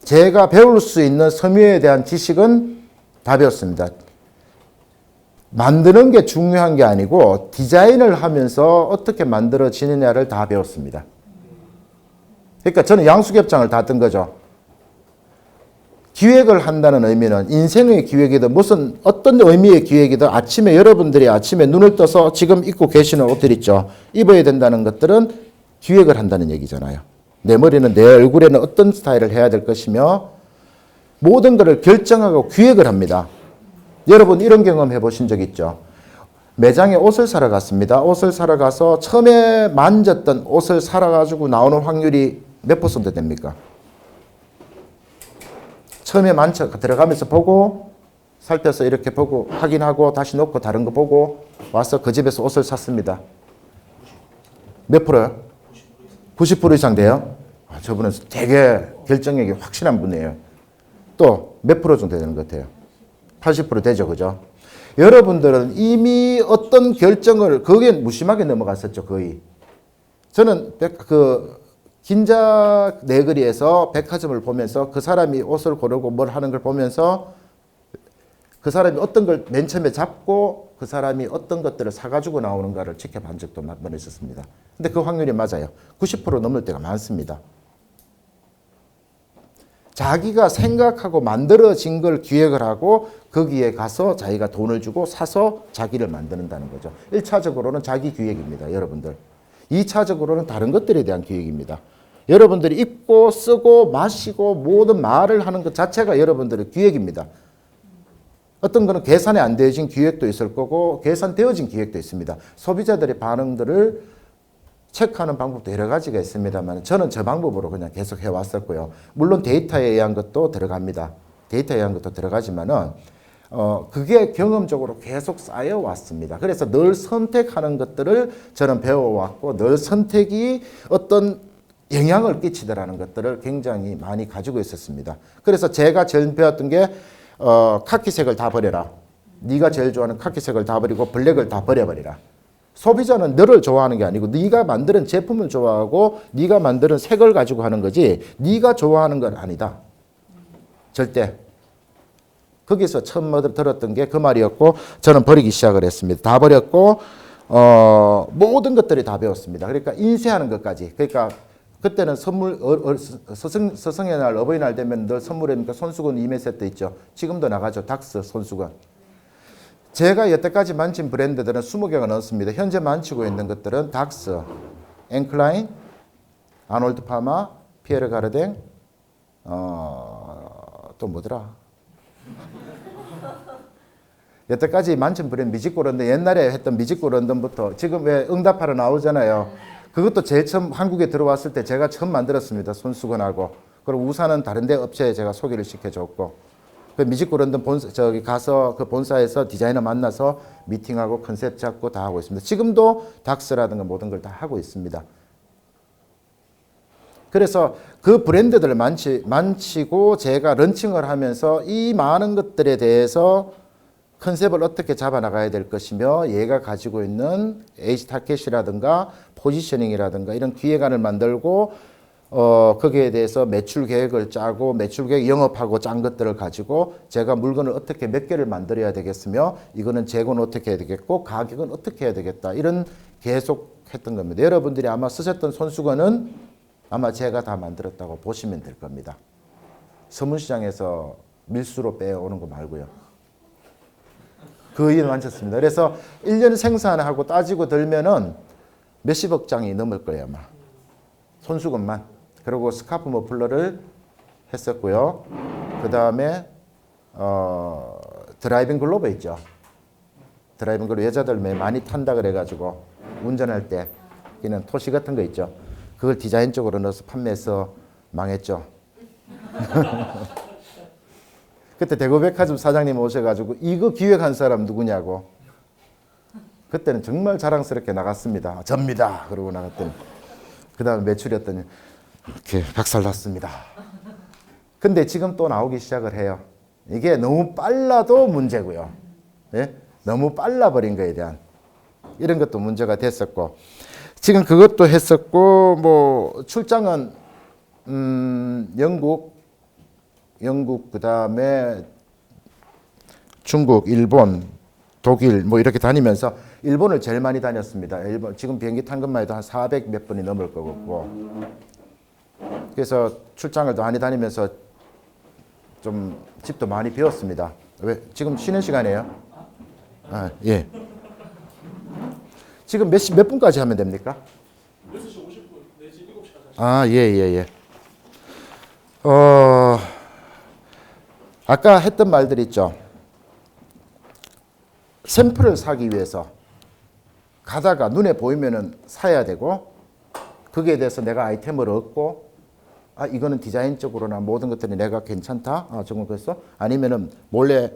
제가 배울 수 있는 섬유에 대한 지식은 다 배웠습니다. 만드는 게 중요한 게 아니고 디자인을 하면서 어떻게 만들어지느냐를 다 배웠습니다. 그러니까 저는 양수겹장을 다 뜬 거죠. 기획을 한다는 의미는 인생의 기획이든 무슨 어떤 의미의 기획이든 아침에 여러분들이 아침에 눈을 떠서 지금 입고 계시는 옷들 있죠. 입어야 된다는 것들은 기획을 한다는 얘기잖아요. 내 머리는 내 얼굴에는 어떤 스타일을 해야 될 것이며 모든 것을 결정하고 기획을 합니다. 여러분 이런 경험 해보신 적 있죠? 매장에 옷을 사러 갔습니다. 옷을 사러 가서 처음에 만졌던 옷을 사러 가지고 나오는 확률이 몇 퍼센트 됩니까? 처음에 들어가면서 보고 살펴서 이렇게 보고 확인하고 다시 놓고 다른 거 보고 와서 그 집에서 옷을 샀습니다. 몇 프로요? 90% 이상 돼요? 저분은 되게 결정력이 확실한 분이에요. 또 몇 프로 정도 되는 것 같아요? 80% 되죠, 그죠? 여러분들은 이미 어떤 결정을 거기에 무심하게 넘어갔었죠, 거의. 저는 긴자 내거리에서 백화점을 보면서 그 사람이 옷을 고르고 뭘 하는 걸 보면서 그 사람이 어떤 걸 맨 처음에 잡고 그 사람이 어떤 것들을 사가지고 나오는가를 지켜본 적도 몇 번 있었습니다. 근데 그 확률이 맞아요. 90% 넘을 때가 많습니다. 자기가 생각하고 만들어진 걸 기획을 하고 거기에 가서 자기가 돈을 주고 사서 자기를 만드는다는 거죠. 1차적으로는 자기 기획입니다, 여러분들. 2차적으로는 다른 것들에 대한 기획입니다. 여러분들이 입고 쓰고 마시고 모든 말을 하는 것 자체가 여러분들의 기획입니다. 어떤 거는 계산이 안 되어진 기획도 있을 거고 계산되어진 기획도 있습니다. 소비자들의 반응들을 체크하는 방법도 여러 가지가 있습니다만 저는 저 방법으로 그냥 계속 해왔었고요. 물론 데이터에 의한 것도 들어갑니다. 데이터에 의한 것도 들어가지만은 그게 경험적으로 계속 쌓여왔습니다. 그래서 늘 선택하는 것들을 저는 배워왔고 늘 선택이 어떤 영향을 끼치더라는 것들을 굉장히 많이 가지고 있었습니다. 그래서 제가 제일 배웠던 게 카키색을 다 버려라. 네가 제일 좋아하는 카키색을 다 버리고 블랙을 다 버려버리라. 소비자는 너를 좋아하는 게 아니고 네가 만드는 제품을 좋아하고 네가 만드는 색을 가지고 하는 거지 네가 좋아하는 건 아니다. 절대. 거기서 처음 들었던 게 그 말이었고 저는 버리기 시작을 했습니다. 다 버렸고 모든 것들이 다 배웠습니다. 그러니까 인쇄하는 것까지. 그러니까 그때는 선물 스승의 날 어버이날 되면 늘 선물이니까 손수건 2매 세트 있죠. 지금도 나가죠. 닥스 손수건. 제가 여태까지 만진 브랜드들은 20개가 넘습니다. 현재 만지고 있는 것들은 닥스, 앵클라인, 아놀드 파마, 피에르 가르댕, 또 뭐더라? 여태까지 만진 브랜드 미지코 런던, 옛날에 했던 미지코 런던부터 지금 왜 응답하러 나오잖아요. 그것도 제일 처음 한국에 들어왔을 때 제가 처음 만들었습니다. 손수건하고. 그리고 우산은 다른 데 업체에 제가 소개를 시켜줬고. 그 미지코 런던 저기 가서 그 본사에서 디자이너 만나서 미팅하고 컨셉 잡고 다 하고 있습니다. 지금도 닥스라든가 모든 걸 다 하고 있습니다. 그래서 그 브랜드들을 만치고 제가 런칭을 하면서 이 많은 것들에 대해서 컨셉을 어떻게 잡아나가야 될 것이며 얘가 가지고 있는 에이지 타켓이라든가 포지셔닝이라든가 이런 기획안을 만들고 거기에 대해서 매출 계획을 짜고 매출 계획 영업하고 짠 것들을 가지고 제가 물건을 어떻게 몇 개를 만들어야 되겠으며 이거는 재고는 어떻게 해야 되겠고 가격은 어떻게 해야 되겠다. 이런 계속 했던 겁니다. 여러분들이 아마 쓰셨던 손수건은 아마 제가 다 만들었다고 보시면 될 겁니다. 서문시장에서 밀수로 빼오는 거 말고요. 거의 완쳤습니다. 그래서 1년 생산하고 따지고 들면은 몇십억 장이 넘을 거예요, 아마. 손수건만. 그리고 스카프 머플러를 했었고요. 그 다음에 드라이빙 글로브 있죠. 드라이빙 글로브 여자들 많이 탄다 그래가지고 운전할 때 그냥 토시 같은 거 있죠. 그걸 디자인 쪽으로 넣어서 판매해서 망했죠. 그때 대구백화점 사장님 오셔가지고 이거 기획한 사람 누구냐고. 그때는 정말 자랑스럽게 나갔습니다. 접니다. 그러고 나갔더니 그 다음에 매출이었더니 이렇게 박살났습니다. 근데 지금 또 나오기 시작을 해요. 이게 너무 빨라도 문제고요. 예? 너무 빨라버린 거에 대한 이런 것도 문제가 됐었고 지금 그것도 했었고 뭐 출장은 영국 그 다음에 중국, 일본, 독일 뭐 이렇게 다니면서 일본을 제일 많이 다녔습니다. 일본 지금 비행기 탄 것만 해도 한 400 몇 번이 넘을 거고 그래서 출장을 많이 다니면서 좀 집도 많이 비웠습니다. 왜 지금 쉬는 시간이에요? 아, 예. 지금 몇 분까지 하면 됩니까? 6시 50분 내지 7시까지. 아, 예. 아까 했던 말들 있죠. 샘플을 사기 위해서 가다가 눈에 보이면은 사야 되고 거기에 대해서 내가 아이템을 얻고 아 이거는 디자인적으로나 모든 것들이 내가 괜찮다. 아 정말 그랬어? 아니면은 몰래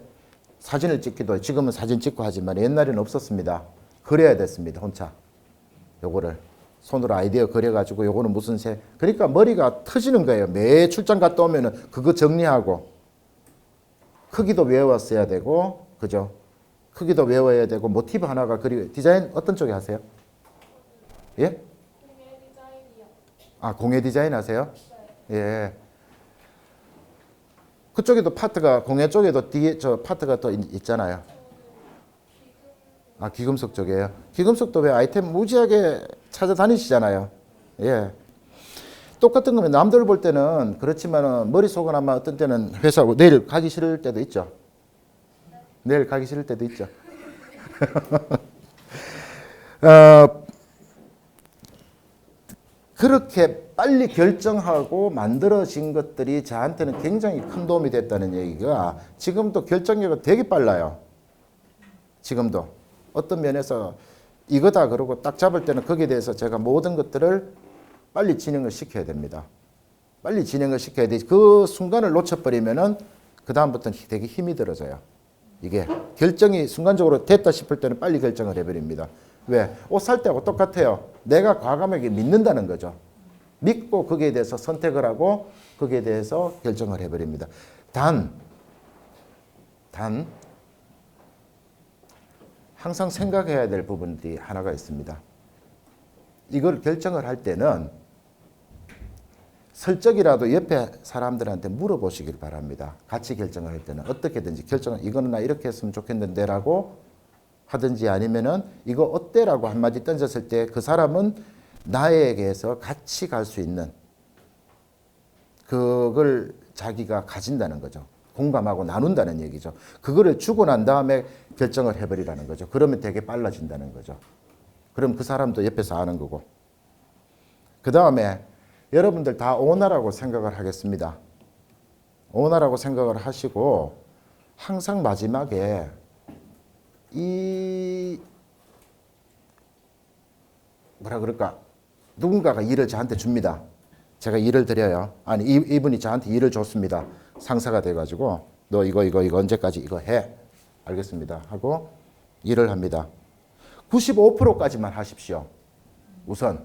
사진을 찍기도 지금은 사진 찍고 하지만 옛날에는 없었습니다. 그려야 됐습니다. 혼자 요거를 손으로 아이디어 그려가지고 요거는 무슨 색 그러니까 머리가 터지는 거예요. 매 출장 갔다 오면은 그거 정리하고 크기도 외웠어야 되고 그죠? 크기도 외워야 되고 모티브 하나가 그리고 디자인 어떤 쪽에 하세요? 예? 공예 디자인이요. 아 공예 디자인 하세요? 예. 그쪽에도 파트가 공예 쪽에도 뒤에 저 파트가 또 있잖아요. 아 귀금속 쪽이에요. 귀금속도 왜 아이템 무지하게 찾아다니시잖아요. 예. 똑같은 거면 남들 볼 때는 그렇지만은 머릿속은 아마 어떤 때는 회사고 내일 가기 싫을 때도 있죠. 내일 가기 싫을 때도 있죠. 그렇게 빨리 결정하고 만들어진 것들이 저한테는 굉장히 큰 도움이 됐다는 얘기가 지금도 결정력이 되게 빨라요. 지금도 어떤 면에서 이거다 그러고 딱 잡을 때는 거기에 대해서 제가 모든 것들을 빨리 진행을 시켜야 됩니다. 빨리 진행을 시켜야 되지. 그 순간을 놓쳐버리면은 그 다음부터는 되게 힘이 들어져요. 이게 결정이 순간적으로 됐다 싶을 때는 빨리 결정을 해버립니다. 왜? 옷 살 때하고 똑같아요. 내가 과감하게 믿는다는 거죠. 믿고 거기에 대해서 선택을 하고 거기에 대해서 결정을 해버립니다. 단 항상 생각해야 될 부분들이 하나가 있습니다. 이걸 결정을 할 때는 슬쩍이라도 옆에 사람들한테 물어보시길 바랍니다. 같이 결정을 할 때는 어떻게든지 결정을 이거는 나 이렇게 했으면 좋겠는데 라고 하든지 아니면은 이거 어때 라고 한마디 던졌을 때 그 사람은 나에게서 같이 갈 수 있는 그걸 자기가 가진다는 거죠. 공감하고 나눈다는 얘기죠. 그거를 주고 난 다음에 결정을 해버리라는 거죠. 그러면 되게 빨라진다는 거죠. 그럼 그 사람도 옆에서 아는 거고. 그 다음에 여러분들 다 오너라고 생각을 하겠습니다. 오너라고 생각을 하시고 항상 마지막에 이 뭐라 그럴까 누군가가 일을 저한테 줍니다. 제가 일을 드려요. 아니 이분이 저한테 일을 줬습니다. 상사가 돼가지고 너 이거 언제까지 이거 해. 알겠습니다. 하고 일을 합니다. 95%까지만 하십시오. 우선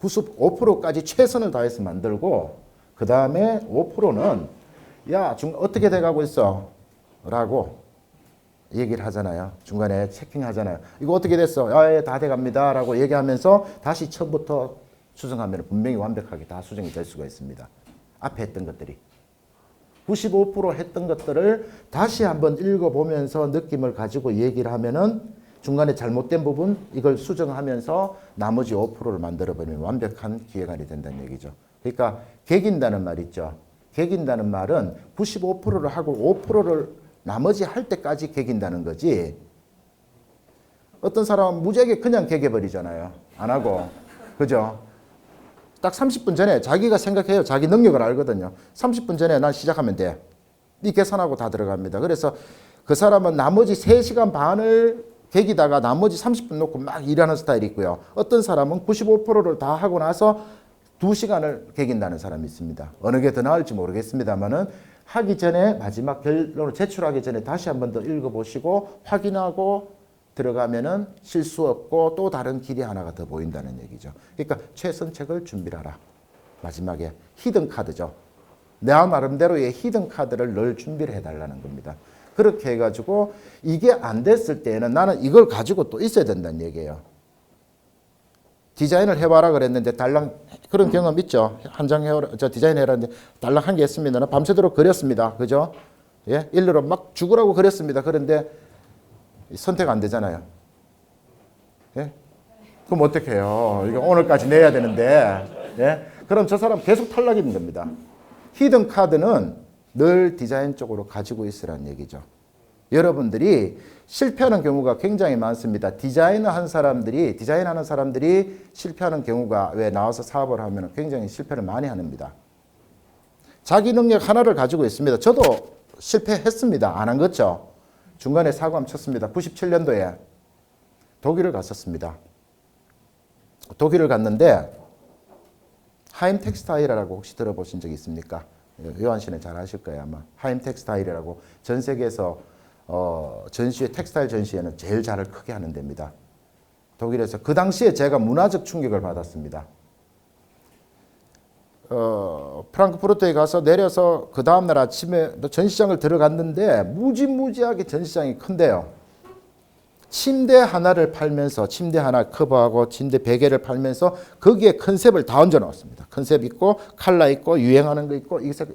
95%까지 최선을 다해서 만들고 그 다음에 5%는 야 어떻게 돼가고 있어? 라고 얘기를 하잖아요. 중간에 체킹하잖아요. 이거 어떻게 됐어? 다 돼갑니다. 라고 얘기하면서 다시 처음부터 수정하면 분명히 완벽하게 다 수정이 될 수가 있습니다. 앞에 했던 것들이. 95% 했던 것들을 다시 한번 읽어보면서 느낌을 가지고 얘기를 하면은 중간에 잘못된 부분 이걸 수정하면서 나머지 5%를 만들어버리면 완벽한 기획안이 된다는 얘기죠. 그러니까 개긴다는 말 있죠. 개긴다는 말은 95%를 하고 5%를 나머지 할 때까지 개긴다는 거지. 어떤 사람은 무지하게 그냥 개겨버리잖아요. 안 하고. 그죠? 딱 30분 전에 자기가 생각해요. 자기 능력을 알거든요. 30분 전에 난 시작하면 돼. 이 계산하고 다 들어갑니다. 그래서 그 사람은 나머지 3시간 반을 개기다가 나머지 30분 놓고 막 일하는 스타일이 있고요. 어떤 사람은 95%를 다 하고 나서 2시간을 개긴다는 사람이 있습니다. 어느 게 더 나을지 모르겠습니다만은 하기 전에 마지막 결론을 제출하기 전에 다시 한 번 더 읽어보시고 확인하고 들어가면은 실수 없고 또 다른 길이 하나가 더 보인다는 얘기죠. 그러니까 최선책을 준비를 하라. 마지막에 히든 카드죠. 내 나름대로의 히든 카드를 늘 준비를 해달라는 겁니다. 그렇게 해가지고 이게 안 됐을 때에는 나는 이걸 가지고 또 있어야 된다는 얘기예요. 디자인을 해봐라 그랬는데 달랑 그런 경험 있죠. 한 장 해오라, 저 디자인 해라는데 달랑 한 개 했습니다. 밤새도록 그렸습니다. 그죠? 예, 일러로 막 죽으라고 그렸습니다. 그런데 선택 안 되잖아요. 예? 그럼 어떻게 해요? 이거 오늘까지 내야 되는데. 예? 그럼 저 사람 계속 탈락인 겁니다. 히든 카드는 늘 디자인 쪽으로 가지고 있으라는 얘기죠. 여러분들이 실패하는 경우가 굉장히 많습니다. 디자인하는 사람들이 실패하는 경우가 왜 나와서 사업을 하면 굉장히 실패를 많이 합니다. 자기 능력 하나를 가지고 있습니다. 저도 실패했습니다. 안 한 거죠. 중간에 사고 한번 쳤습니다. 97년도에 독일을 갔었습니다. 독일을 갔는데 하임 텍스타일이라고 혹시 들어보신 적 있습니까? 요한 씨는 잘 아실 거예요 아마. 하임 텍스타일이라고 전 세계에서 전시회 텍스타일 전시회는 제일 잘을 크게 하는 데입니다. 독일에서 그 당시에 제가 문화적 충격을 받았습니다. 프랑크푸르트에 가서 내려서 그 다음날 아침에 전시장을 들어갔는데 무지무지하게 전시장이 큰데요. 침대 하나를 팔면서 침대 하나 커버하고 침대 베개를 팔면서 거기에 컨셉을 다 얹어 놓았습니다. 컨셉 있고 컬러 있고 유행하는 거 있고 이거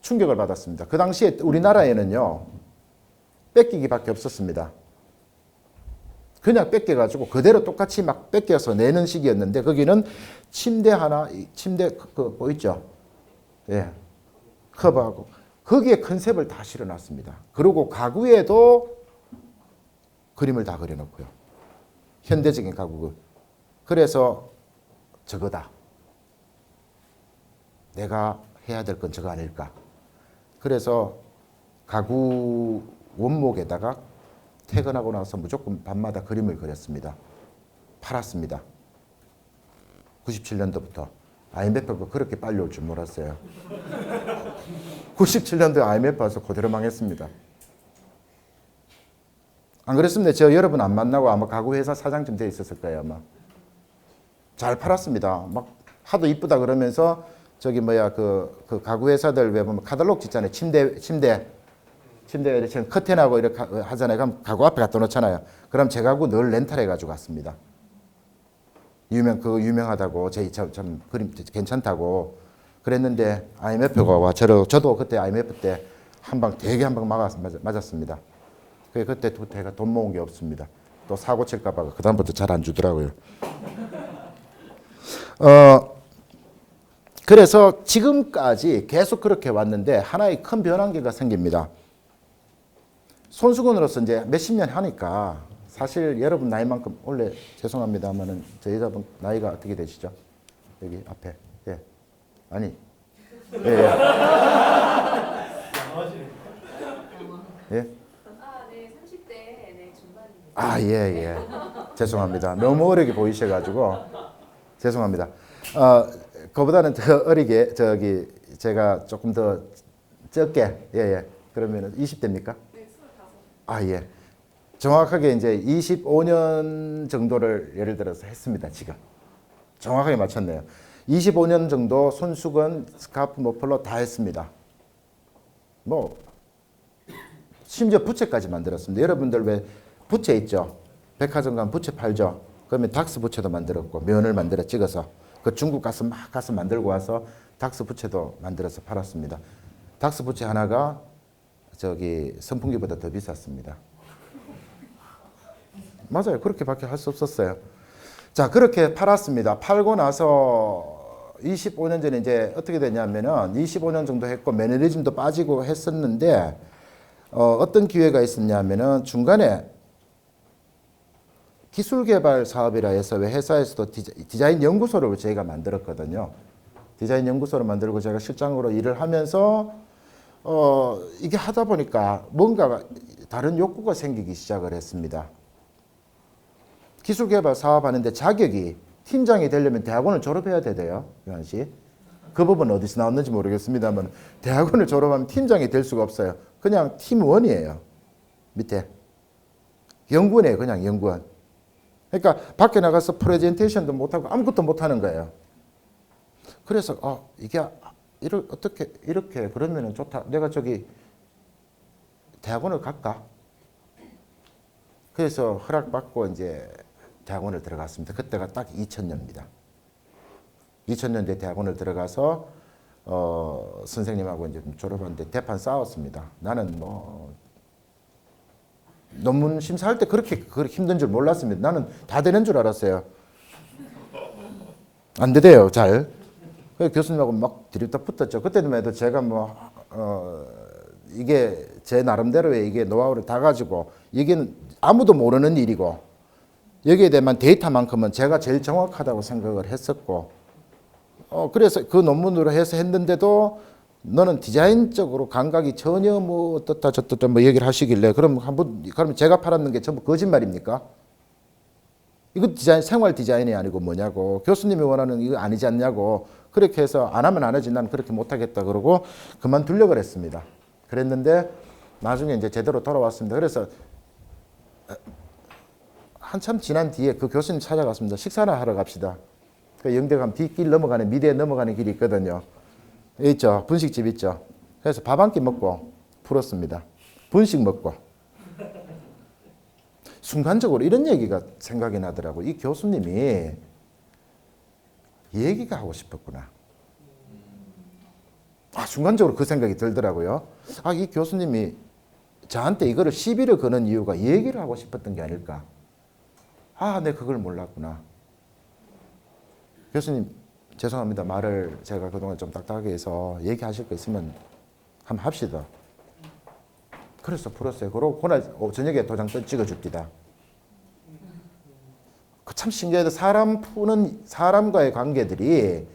충격을 받았습니다. 그 당시에 우리나라에는요 뺏기기밖에 없었습니다. 그냥 뺏겨가지고 그대로 똑같이 막 뺏겨서 내는 시기였는데 거기는 침대 하나 침대 뭐 있죠? 예, 커버하고 거기에 컨셉을 다 실어놨습니다. 그리고 가구에도 그림을 다 그려놓고요. 현대적인 가구. 그래서 저거다. 내가 해야 될 건 저거 아닐까. 그래서 가구 원목에다가 퇴근하고 나서 무조건 밤마다 그림을 그렸습니다. 팔았습니다. 97년도부터. IMF가 그렇게 빨리 올 줄 몰랐어요. 97년도에 IMF 와서 그대로 망했습니다. 안 그랬습니다. 저 여러분 안 만나고 아마 가구회사 사장쯤 돼 있었을 거예요 아마. 잘 팔았습니다. 막 하도 이쁘다 그러면서 저기 뭐야 그 가구회사들 왜 보면 카탈로그 짓잖아요. 침대 이렇게 커튼하고 이렇게 하잖아요. 그럼 가구 앞에 갖다 놓잖아요. 그럼 제 가구 늘 렌탈해 가지고 갔습니다. 유명하다고 참 그림 괜찮다고 그랬는데 IMF가 와 저도 그때 IMF 때 되게 한 방 맞았습니다. 그때부터 제가 돈 모은 게 없습니다. 또 사고 칠까 봐 그다음부터 잘 안 주더라고요. 그래서 지금까지 계속 그렇게 왔는데 하나의 큰 변환기가 생깁니다. 손수건으로서 이제 몇십 년 하니까 사실 여러분 나이만큼 원래 죄송합니다만은 저 여자분 나이가 어떻게 되시죠? 여기 앞에 예 아니 예. 예. 네, 30대 네, 중반입니다. 아, 예. 죄송합니다. 너무 어리게 보이셔가지고 죄송합니다. 그보다는 더 어리게 제가 조금 더 적게 예. 그러면은 20대입니까? 네, 25. 아, 예. 정확하게 이제 25년 정도를 예를 들어서 했습니다. 지금 정확하게 맞췄네요. 25년 정도 손수건, 스카프, 머플러 다 했습니다. 뭐 심지어 부채까지 만들었습니다. 여러분들 왜 부채 있죠? 백화점 가면 부채 팔죠. 그러면 닥스 부채도 만들었고 면을 만들어 찍어서 그 중국 가서 막 가서 만들고 와서 닥스 부채도 만들어서 팔았습니다. 닥스 부채 하나가 저기 선풍기보다 더 비쌌습니다. 맞아요. 그렇게밖에 할 수 없었어요. 자, 그렇게 팔았습니다. 팔고 나서 25년 전에 이제 어떻게 됐냐면은 25년 정도 했고 매너리즘도 빠지고 했었는데 어떤 기회가 있었냐면은 중간에 기술개발 사업이라 해서 왜 회사에서도 디자인 연구소를 저희가 만들었거든요. 디자인 연구소를 만들고 제가 실장으로 일을 하면서 이게 하다 보니까 뭔가 다른 욕구가 생기기 시작을 했습니다. 기술개발 사업하는데 자격이 팀장이 되려면 대학원을 졸업해야 되대요. 유한 씨. 그 부분 어디서 나왔는지 모르겠습니다만 대학원을 졸업하면 팀장이 될 수가 없어요. 그냥 팀원이에요. 밑에. 연구원이에요. 그냥 연구원. 그러니까 밖에 나가서 프레젠테이션도 못하고 아무것도 못하는 거예요. 그래서 이게 어떻게 이렇게 그러면 좋다. 내가 저기 대학원을 갈까? 그래서 허락받고 이제 대학원을 들어갔습니다. 그때가 딱 2000년입니다. 2000년대 대학원을 들어가서 선생님하고 이제 졸업하는데 대판 싸웠습니다. 나는 뭐 논문 심사할 때 그렇게 힘든 줄 몰랐습니다. 나는 다 되는 줄 알았어요. 안 되대요, 잘. 그래서 교수님하고 막 드립다 붙었죠. 그때만 해도 제가 이게 제 나름대로의 이게 노하우를 다 가지고 이게 아무도 모르는 일이고 여기에 대한 데이터만큼은 제가 제일 정확하다고 생각을 했었고 그래서 그 논문으로 해서 했는데도 너는 디자인적으로 감각이 전혀 뭐 어떻다 저떻다 뭐 얘기를 하시길래 그러면 제가 팔았는 게 전부 거짓말입니까? 이거 디자인 생활 디자인이 아니고 뭐냐고 교수님이 원하는 이거 아니지 않냐고 그렇게 해서 안 하면 안 하지 난 그렇게 못하겠다 그러고 그만두려고 그랬습니다. 그랬는데 나중에 이제 제대로 돌아왔습니다. 그래서 한참 지난 뒤에 그 교수님 찾아갔습니다. 식사나 하러 갑시다. 그 영대 가면 뒷길 넘어가는 미대에 넘어가는 길이 있거든요. 있죠. 분식집 있죠. 그래서 밥 한 끼 먹고 풀었습니다. 분식 먹고. 순간적으로 이런 얘기가 생각이 나더라고요. 이 교수님이 얘기가 하고 싶었구나. 순간적으로 그 생각이 들더라고요. 이 교수님이 저한테 이거를 시비를 거는 이유가 얘기를 하고 싶었던 게 아닐까. 내가 그걸 몰랐구나. 교수님 죄송합니다. 말을 제가 그동안 좀 딱딱하게 해서 얘기하실 거 있으면 한번 합시다. 그래서 풀었어요. 그러고 그날 저녁에 도장 찍어줍니다. 참 신기해요. 사람 푸는 사람과의 관계들이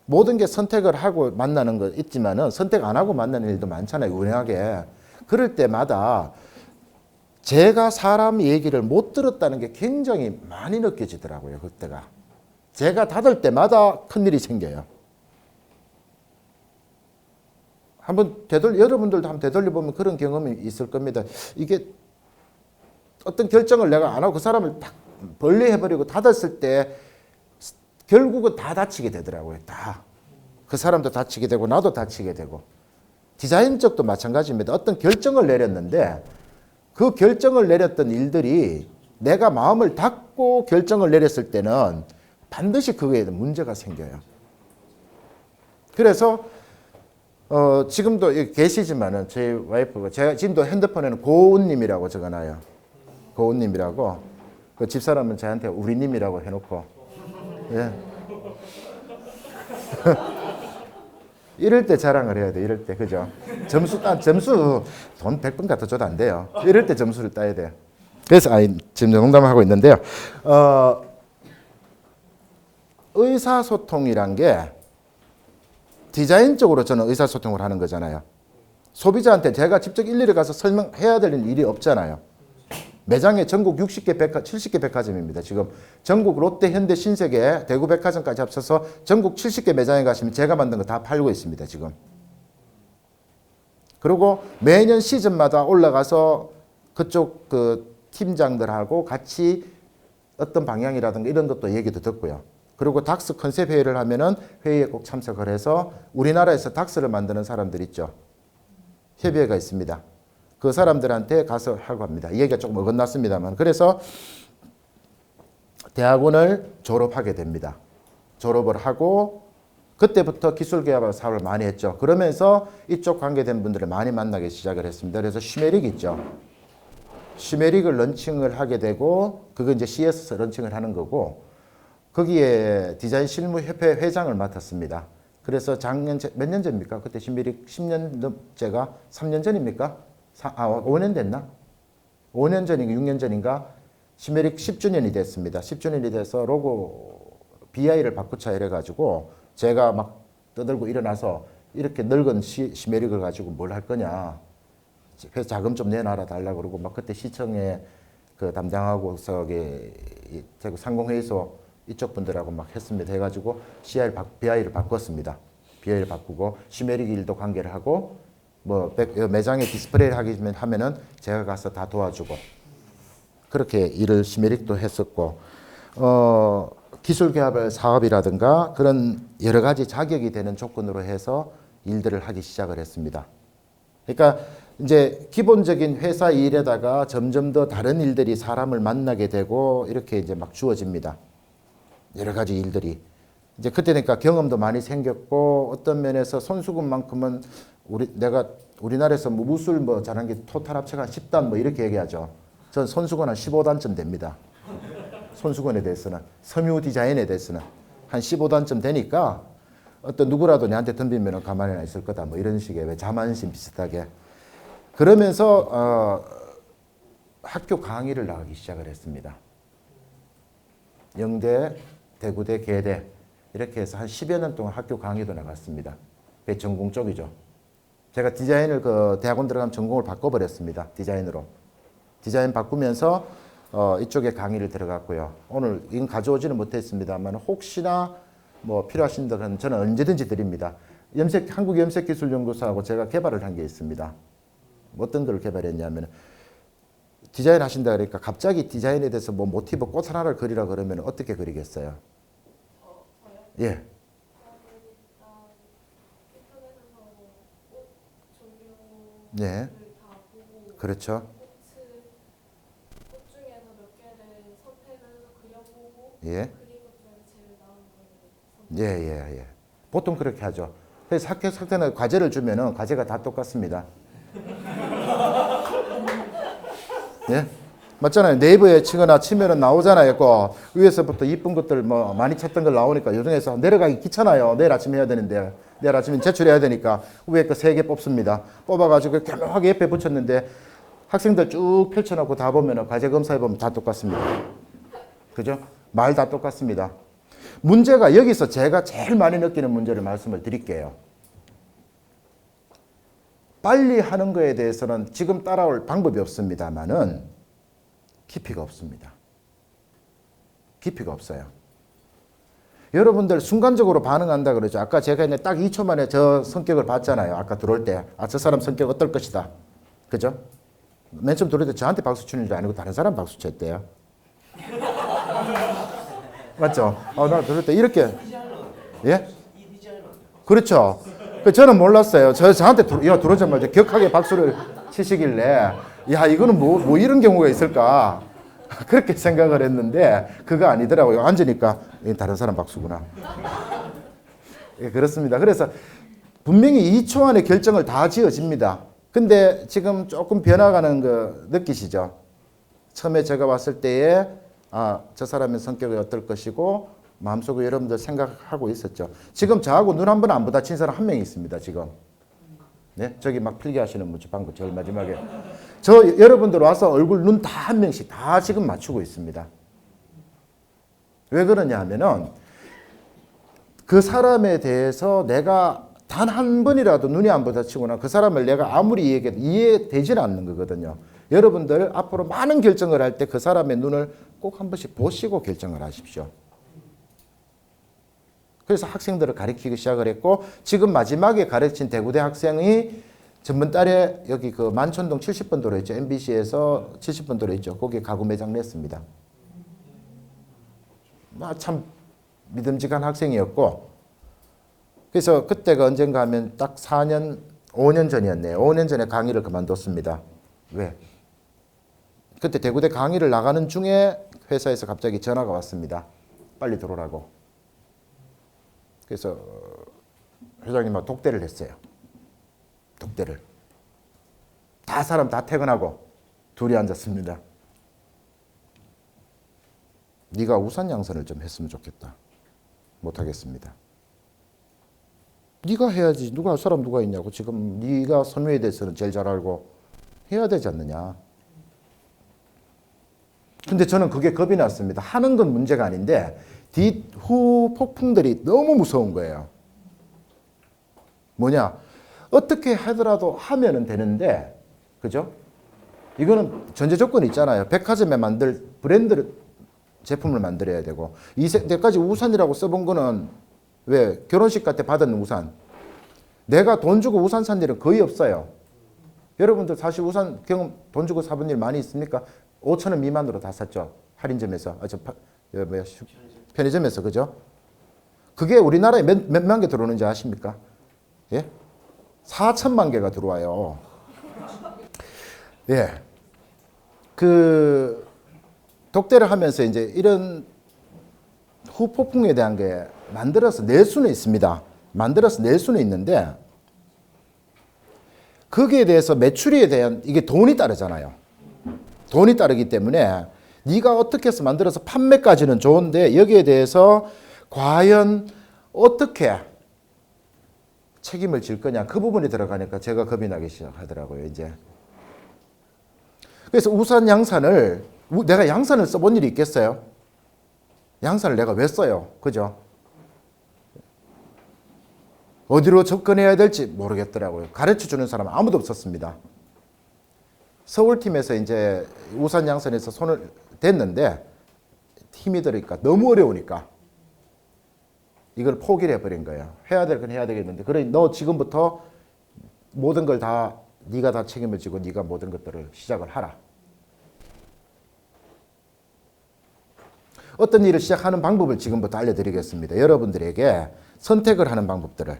모든 게 선택을 하고 만나는 거 있지만은 선택 안 하고 만나는 일도 많잖아요. 우연하게. 그럴 때마다 제가 사람 얘기를 못 들었다는 게 굉장히 많이 느껴지더라고요. 그때가. 제가 닫을 때마다 큰일이 생겨요. 여러분들도 한번 되돌려보면 그런 경험이 있을 겁니다. 이게 어떤 결정을 내가 안 하고 그 사람을 딱 분리해버리고 닫았을 때 결국은 다 다치게 되더라고요. 다. 그 사람도 다치게 되고 나도 다치게 되고. 디자인 쪽도 마찬가지입니다. 어떤 결정을 내렸는데 그 결정을 내렸던 일들이 내가 마음을 닫고 결정을 내렸을 때는 반드시 그거에 문제가 생겨요. 그래서 지금도 계시지만은 저희 와이프가 제가 지금도 핸드폰에는 고운님이라고 적어놔요. 고운님이라고. 그 집사람은 저한테 우리님이라고 해놓고. 예. 이럴 때 자랑을 해야 돼. 이럴 때 그죠? 점수 돈 100번 갖다 줘도 안 돼요. 이럴 때 점수를 따야 돼요. 그래서 지금 농담을 하고 있는데요. 의사소통이란 게 디자인적으로 저는 의사소통을 하는 거잖아요. 소비자한테 제가 직접 일일이 가서 설명해야 될 일이 없잖아요. 매장에 전국 60개 70개 백화점입니다. 지금 전국 롯데, 현대, 신세계, 대구 백화점까지 합쳐서 전국 70개 매장에 가시면 제가 만든 거 다 팔고 있습니다. 지금. 그리고 매년 시즌마다 올라가서 그쪽 그 팀장들하고 같이 어떤 방향이라든가 이런 것도 얘기도 듣고요. 그리고 닥스 컨셉 회의를 하면은 회의에 꼭 참석을 해서 우리나라에서 닥스를 만드는 사람들 있죠. 협의회가 있습니다. 그 사람들한테 가서 하고 합니다. 이 얘기가 조금 어긋났습니다만. 그래서 대학원을 졸업하게 됩니다. 졸업을 하고 그때부터 기술개발 사업을 많이 했죠. 그러면서 이쪽 관계된 분들을 많이 만나기 시작을 했습니다. 그래서 쉬메릭 있죠. 쉬메릭을 런칭을 하게 되고 그거 이제 CS 런칭을 하는 거고 거기에 디자인 실무협회 회장을 맡았습니다. 그래서 작년 몇 년 전입니까? 그때 쉬메릭 10년째가 3년 전입니까? 5년 됐나? 5년 전인가 6년 전인가? 쉬메릭 10주년이 됐습니다. 10주년이 돼서 로고 BI를 바꾸자 이래가지고 제가 막 떠들고 일어나서 이렇게 늙은 쉬메릭을 가지고 뭘 할 거냐. 그래서 자금 좀 내놔라 달라고 그러고 막 그때 시청에 그 담당하고 저기 상공회의소 이쪽 분들하고 막 했습니다. 해가지고 BI를 바꿨습니다. BI를 바꾸고 쉬메릭 일도 관계를 하고 뭐 매장에 디스플레이를 하면은 제가 가서 다 도와주고 그렇게 일을 쉬메릭도 했었고 기술개발 사업이라든가 그런 여러 가지 자격이 되는 조건으로 해서 일들을 하기 시작을 했습니다. 그러니까 이제 기본적인 회사 일에다가 점점 더 다른 일들이 사람을 만나게 되고 이렇게 이제 막 주어집니다. 여러 가지 일들이. 이제 그때 되니까 경험도 많이 생겼고 어떤 면에서 손수건만큼은 내가 우리나라에서 뭐 무술 뭐 잘하는 게 토탈 합체가 10단 뭐 이렇게 얘기하죠. 전 손수건 한 15단쯤 됩니다. 손수건에 대해서는 섬유 디자인에 대해서는 한 15단쯤 되니까 어떤 누구라도 내한테 덤비면 가만히 안 있을 거다 뭐 이런 식의 왜 자만심 비슷하게 그러면서 학교 강의를 나가기 시작을 했습니다. 영대, 대구대, 계대 이렇게 해서 한 10여 년 동안 학교 강의도 나갔습니다. 그게 전공 쪽이죠. 제가 디자인을 그 대학원 들어가면 전공을 바꿔버렸습니다. 디자인으로. 디자인 바꾸면서 이쪽에 강의를 들어갔고요. 오늘 이건 가져오지는 못했습니다만 혹시나 뭐 필요하신 분들은 저는 언제든지 드립니다. 한국염색기술연구소하고 제가 개발을 한 게 있습니다. 어떤 걸 개발했냐면 디자인 하신다 그러니까 갑자기 디자인에 대해서 뭐 모티브 꽃 하나를 그리라 그러면 어떻게 그리겠어요? 저요? 예. 일단 인터넷에서 꽃 종류를 예. 다 보고 그렇죠. 꽃 중에서 몇 개를 선택을 해서 그려보고 예. 그린 것 중에서 제일 나은 거를 선택. 예. 보통 그렇게 하죠. 그래서 학교는 과제를 주면은 과제가 다 똑같습니다. 예? 맞잖아요. 네이버에 치면은 나오잖아요. 그 위에서부터 이쁜 것들 뭐 많이 찾던 걸 나오니까 요즘에서 내려가기 귀찮아요. 내일 아침 해야 되는데 내일 아침에 제출해야 되니까 위에 거 3개 뽑습니다. 뽑아가지고 교묘하게 옆에 붙였는데 학생들 쭉 펼쳐놓고 다 보면은 과제 검사해 보면 다 똑같습니다. 그죠? 말 다 똑같습니다. 문제가 여기서 제가 제일 많이 느끼는 문제를 말씀을 드릴게요. 빨리 하는 거에 대해서는 지금 따라올 방법이 없습니다만은 깊이가 없습니다. 깊이가 없어요. 여러분들 순간적으로 반응한다 그러죠. 아까 제가 딱 2초 만에 저 성격을 봤잖아요. 아까 들어올 때. 저 사람 성격 어떨 것이다. 그죠? 맨 처음 들어올 때 저한테 박수 치는 줄 아니고 다른 사람 박수 쳤대요. 맞죠? 나 들을 때 이렇게. 예? 그렇죠. 저는 몰랐어요. 저한테 들어오자마자 격하게 박수를 치시길래, 야, 이거는 뭐 이런 경우가 있을까? 그렇게 생각을 했는데, 그거 아니더라고요. 앉으니까, 다른 사람 박수구나. 예, 그렇습니다. 그래서 분명히 2초 안에 결정을 다 지어집니다. 근데 지금 조금 변화가는 거 느끼시죠? 처음에 제가 봤을 때에, 저 사람의 성격이 어떨 것이고, 마음속에 여러분들 생각하고 있었죠. 지금 저하고 눈 한 번 안 부딪힌 사람 한 명 있습니다, 지금. 네? 저기 막 필기하시는 분, 방금 제일 마지막에. 여러분들 와서 얼굴, 눈 다 한 명씩 다 지금 맞추고 있습니다. 왜 그러냐 하면은, 그 사람에 대해서 내가 단 한 번이라도 눈이 안 부딪히거나 그 사람을 내가 아무리 얘기해도 이해되질 않는 거거든요. 여러분들 앞으로 많은 결정을 할 때 그 사람의 눈을 꼭 한 번씩 보시고 결정을 하십시오. 그래서 학생들을 가르치기 시작을 했고 지금 마지막에 가르친 대구대 학생이 전번 달에 여기 그 만촌동 70번 도로 있죠. MBC에서 70번 도로 있죠. 거기에 가구 매장 냈습니다. 참 믿음직한 학생이었고 그래서 그때가 언젠가 하면 딱 5년 전이었네요. 5년 전에 강의를 그만뒀습니다. 왜? 그때 대구대 강의를 나가는 중에 회사에서 갑자기 전화가 왔습니다. 빨리 들어오라고. 그래서 회장님하고 독대를 했어요. 독대를. 사람 다 퇴근하고 둘이 앉았습니다. 네가 우산 양산을 좀 했으면 좋겠다. 못하겠습니다. 네가 해야지. 누가 할 사람 누가 있냐고. 지금 네가 섬유에 대해서는 제일 잘 알고 해야 되지 않느냐. 근데 저는 그게 겁이 났습니다. 하는 건 문제가 아닌데 뒤후 폭풍들이 너무 무서운 거예요. 뭐냐? 어떻게 하더라도 하면은 되는데, 그죠? 이거는 전제 조건이 있잖아요. 백화점에 만들 브랜드 제품을 만들어야 되고, 이때까지 우산이라고 써본 거는 왜 결혼식 갈 때 받은 우산. 내가 돈 주고 우산 산 일은 거의 없어요. 여러분들 사실 우산 경험 돈 주고 사본 일 많이 있습니까? 5,000원 미만으로 다 샀죠. 할인점에서. 편의점에서. 그죠? 그게 우리나라에 몇만 개 들어오는지 아십니까? 예? 4천만 개가 들어와요. 예. 그 독대를 하면서 이제 이런 후폭풍에 대한 게 만들어서 낼 수는 있습니다. 만들어서 낼 수는 있는데 거기에 대해서 매출에 대한 이게 돈이 따르잖아요. 돈이 따르기 때문에 네가 어떻게 해서 만들어서 판매까지는 좋은데 여기에 대해서 과연 어떻게 책임을 질 거냐 그 부분이 들어가니까 제가 겁이 나기 시작하더라고요. 이제 그래서 우산 양산을 내가 양산을 써본 일이 있겠어요? 양산을 내가 왜 써요? 그죠? 어디로 접근해야 될지 모르겠더라고요. 가르쳐주는 사람은 아무도 없었습니다. 서울팀에서 이제 우산 양산에서 손을 댔는데 힘이 들으니까 너무 어려우니까 이걸 포기를 해버린 거예요. 해야 될 건 해야 되겠는데 그래 너 지금부터 모든 걸 다 네가 다 책임을 지고 네가 모든 것들을 시작을 하라. 어떤 일을 시작하는 방법을 지금부터 알려드리겠습니다. 여러분들에게 선택을 하는 방법들을.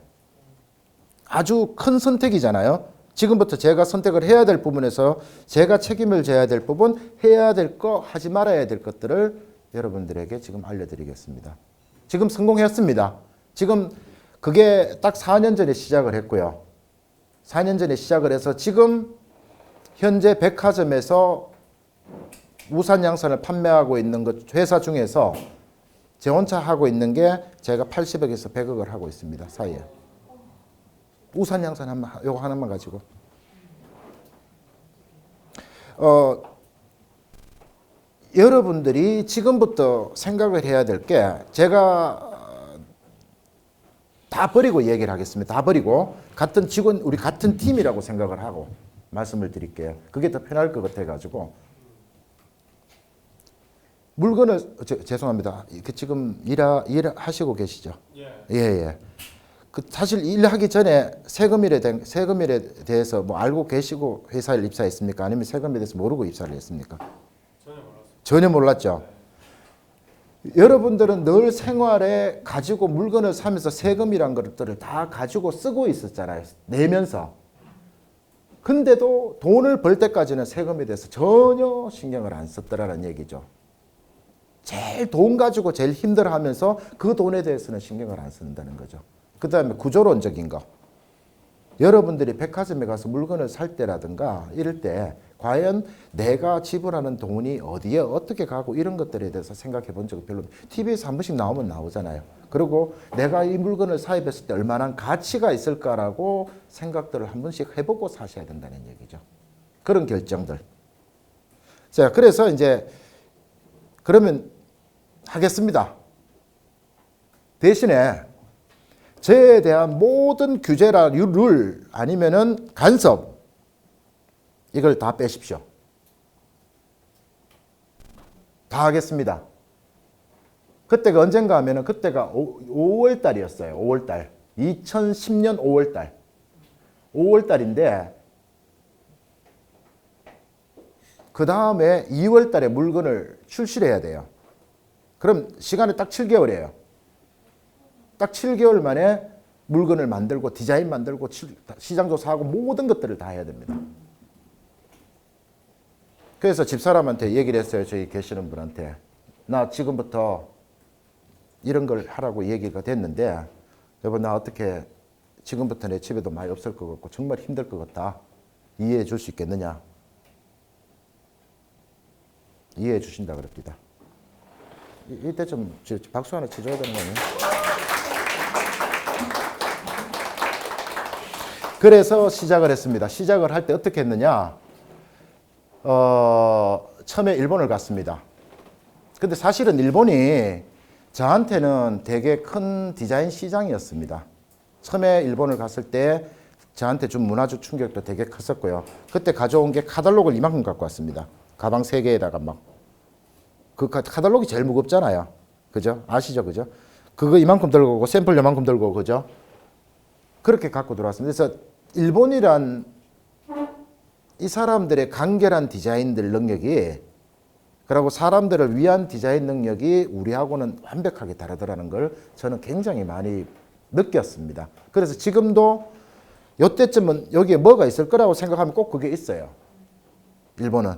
아주 큰 선택이잖아요. 지금부터 제가 선택을 해야 될 부분에서 제가 책임을 져야 될 부분, 해야 될 거, 하지 말아야 될 것들을 여러분들에게 지금 알려드리겠습니다. 지금 성공했습니다. 지금 그게 딱 4년 전에 시작을 했고요. 4년 전에 시작을 해서 지금 현재 백화점에서 우산 양산을 판매하고 있는 것 회사 중에서 제 혼자 하고 있는 게 제가 80억에서 100억을 하고 있습니다. 사이에. 우산 양산 요거 하나만 가지고. 여러분들이 지금부터 생각을 해야 될 게 제가 다 버리고 얘기를 하겠습니다. 다 버리고 같은 직원, 우리 같은 팀이라고 생각을 하고 말씀을 드릴게요. 그게 더 편할 것 같아가지고. 물건을, 죄송합니다. 이렇게 지금 일하시고 계시죠? 예. 그 사실 일하기 전에 세금일에 대해서 뭐 알고 계시고 회사에 입사했습니까? 아니면 세금에 대해서 모르고 입사를 했습니까? 전혀 몰랐죠. 여러분들은 늘 생활에 가지고 물건을 사면서 세금이란 것들을 다 가지고 쓰고 있었잖아요. 내면서. 근데도 돈을 벌 때까지는 세금에 대해서 전혀 신경을 안 썼더라는 얘기죠. 제일 돈 가지고 제일 힘들어하면서 그 돈에 대해서는 신경을 안 쓴다는 거죠. 그 다음에 구조론적인 거. 여러분들이 백화점에 가서 물건을 살 때라든가 이럴 때 과연 내가 지불하는 돈이 어디에 어떻게 가고 이런 것들에 대해서 생각해 본 적이 별로 없어요. TV에서 한 번씩 나오면 나오잖아요. 그리고 내가 이 물건을 사입했을 때 얼마나 가치가 있을까라고 생각들을 한 번씩 해보고 사셔야 된다는 얘기죠. 그런 결정들. 자, 그래서 이제 그러면 하겠습니다. 대신에 저에 대한 모든 규제라 룰 아니면은 간섭 이걸 다 빼십시오. 다 하겠습니다. 그때가 언젠가 하면은 그때가 5월 달이었어요. 5월 달. 2010년 5월 달. 5월 달인데 그 다음에 2월 달에 물건을 출시를 해야 돼요. 그럼 시간이 딱 7개월이에요. 딱 7개월 만에 물건을 만들고 디자인 만들고 시장 조사하고 모든 것들을 다 해야 됩니다. 그래서 집사람한테 얘기를 했어요. 저기 계시는 분한테. 나 지금부터 이런 걸 하라고 얘기가 됐는데 여보 나 어떻게 지금부터 내 집에도 많이 없을 것 같고 정말 힘들 것 같다. 이해해 줄 수 있겠느냐. 이해해 주신다 그럽니다. 이때 좀 박수 하나 쳐줘야 되는 거 아니에요? 그래서 시작을 했습니다. 시작을 할 때 어떻게 했느냐. 처음에 일본을 갔습니다. 근데 사실은 일본이 저한테는 되게 큰 디자인 시장이었습니다. 처음에 일본을 갔을 때 저한테 준 문화적 충격도 되게 컸었고요. 그때 가져온 게 카탈로그를 이만큼 갖고 왔습니다. 가방 3개에다가 막. 그 카탈로그가 제일 무겁잖아요. 그죠? 아시죠? 그죠? 그거 이만큼 들고 오고 샘플 요만큼 들고 오고 그죠? 그렇게 갖고 들어왔습니다. 그래서 일본이란 이 사람들의 간결한 디자인들 능력이 그리고 사람들을 위한 디자인 능력이 우리하고는 완벽하게 다르더라는 걸 저는 굉장히 많이 느꼈습니다. 그래서 지금도 이때쯤은 여기에 뭐가 있을 거라고 생각하면 꼭 그게 있어요. 일본은.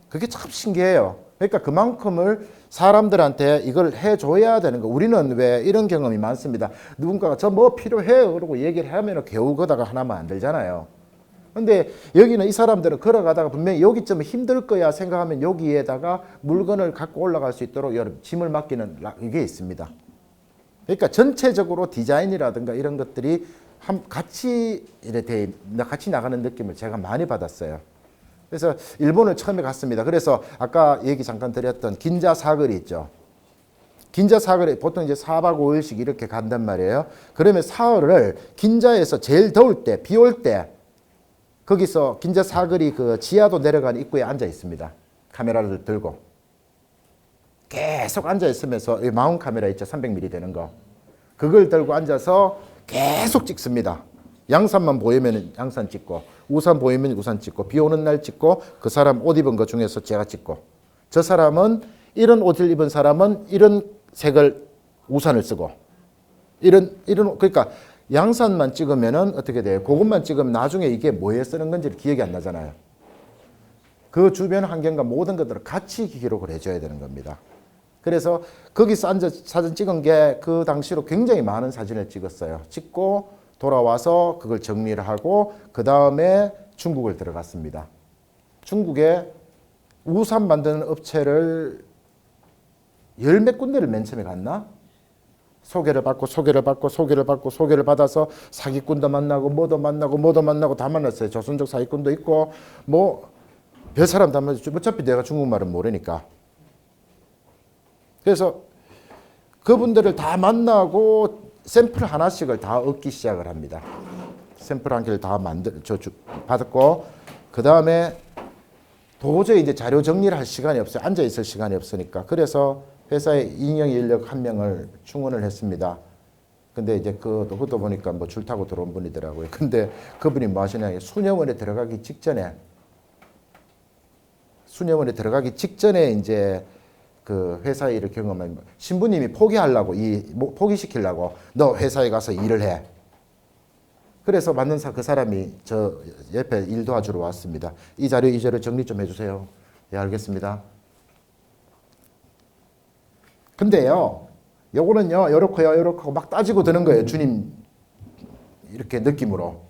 그게 참 신기해요. 그러니까 그만큼을 사람들한테 이걸 해줘야 되는 거. 우리는 왜 이런 경험이 많습니다. 누군가가 저 뭐 필요해요. 그러고 얘기를 하면 겨우 거다가 하나만 안 들잖아요. 근데 여기는 이 사람들은 걸어가다가 분명히 여기쯤 힘들 거야 생각하면 여기에다가 물건을 갖고 올라갈 수 있도록 여러분 짐을 맡기는 이게 있습니다. 그러니까 전체적으로 디자인이라든가 이런 것들이 같이 나가는 느낌을 제가 많이 받았어요. 그래서 일본을 처음에 갔습니다. 그래서 아까 얘기 잠깐 드렸던 긴자 사거리 있죠. 긴자 사거리 보통 이제 4박 5일씩 이렇게 간단 말이에요. 그러면 사흘을 긴자에서 제일 더울 때, 비 올 때 거기서 긴자 사거리 그 지하도 내려가는 입구에 앉아 있습니다. 카메라를 들고 계속 앉아 있으면서 마운트 카메라 있죠. 300mm 되는 거. 그걸 들고 앉아서 계속 찍습니다. 양산만 보이면 양산 찍고 우산 보이면 우산 찍고 비 오는 날 찍고 그 사람 옷 입은 것 중에서 제가 찍고 저 사람은 이런 옷을 입은 사람은 이런 색을 우산을 쓰고 이런 그러니까 양산만 찍으면은 어떻게 돼요? 그것만 찍으면 나중에 이게 뭐에 쓰는 건지 기억이 안 나잖아요. 그 주변 환경과 모든 것들을 같이 기록을 해줘야 되는 겁니다. 그래서 거기서 앉아 사진 찍은 게 그 당시로 굉장히 많은 사진을 찍었어요. 찍고 돌아와서 그걸 정리를 하고 그 다음에 중국을 들어갔습니다. 중국에 우산 만드는 업체를 열 몇 군데를 맨 처음에 갔나? 소개를 받고 소개를 받아서 사기꾼도 만나고 뭐도 만나고 다 만났어요. 조선족 사기꾼도 있고 뭐 별 사람 다 만났죠. 어차피 내가 중국말은 모르니까. 그래서 그분들을 다 만나고 샘플 하나씩을 다 얻기 시작을 합니다. 샘플 한 개를 다 받았고 그 다음에 도저히 이제 자료 정리를 할 시간이 없어요. 앉아 있을 시간이 없으니까. 그래서 회사에 인형 인력 한 명을 충원을 했습니다. 근데 이제 그것도 보니까 뭐 줄 타고 들어온 분이더라고요. 근데 그분이 뭐 하시냐. 수녀원에 들어가기 직전에 이제 그 회사 일을 경험한 신부님이 포기하려고 포기시키려고 너 회사에 가서 일을 해. 그래서 만난 그 사람이 저 옆에 일 도와주러 왔습니다. 이 자료 정리 좀 해주세요. 예, 알겠습니다. 근데요, 요거는요, 요렇고 막 따지고 드는 거예요. 주님 이렇게 느낌으로.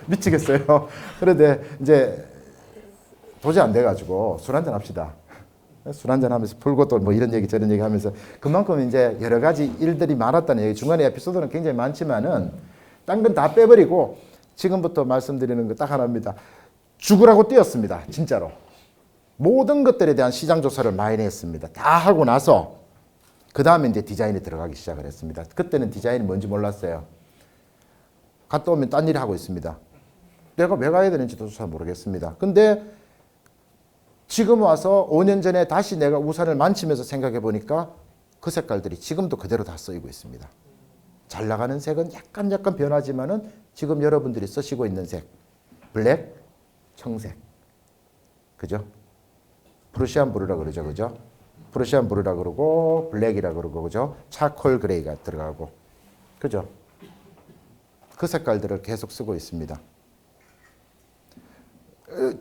미치겠어요. 그런데 이제 도저히 안 돼가지고 술 한잔 합시다. 술 한잔 하면서 풀고 또 뭐 이런 얘기 저런 얘기 하면서 그만큼 이제 여러 가지 일들이 많았다는 얘기. 중간에 에피소드는 굉장히 많지만은 딴 건 다 빼버리고 지금부터 말씀드리는 거 딱 하나입니다. 죽으라고 뛰었습니다. 진짜로. 모든 것들에 대한 시장 조사를 많이 했습니다. 다 하고 나서 그 다음에 이제 디자인에 들어가기 시작을 했습니다. 그때는 디자인이 뭔지 몰랐어요. 갔다 오면 딴 일을 하고 있습니다. 내가 왜 가야 되는지도 잘 모르겠습니다. 근데 지금 와서 5년 전에 다시 내가 우산을 만지면서 생각해 보니까 그 색깔들이 지금도 그대로 다 쓰이고 있습니다. 잘 나가는 색은 약간 변하지만은 지금 여러분들이 쓰시고 있는 색, 블랙, 청색, 그죠? 프루시안 브루라 그러죠, 그죠? 프루시안 브루라 그러고 블랙이라 그러고 그죠? 차콜 그레이가 들어가고, 그죠? 그 색깔들을 계속 쓰고 있습니다.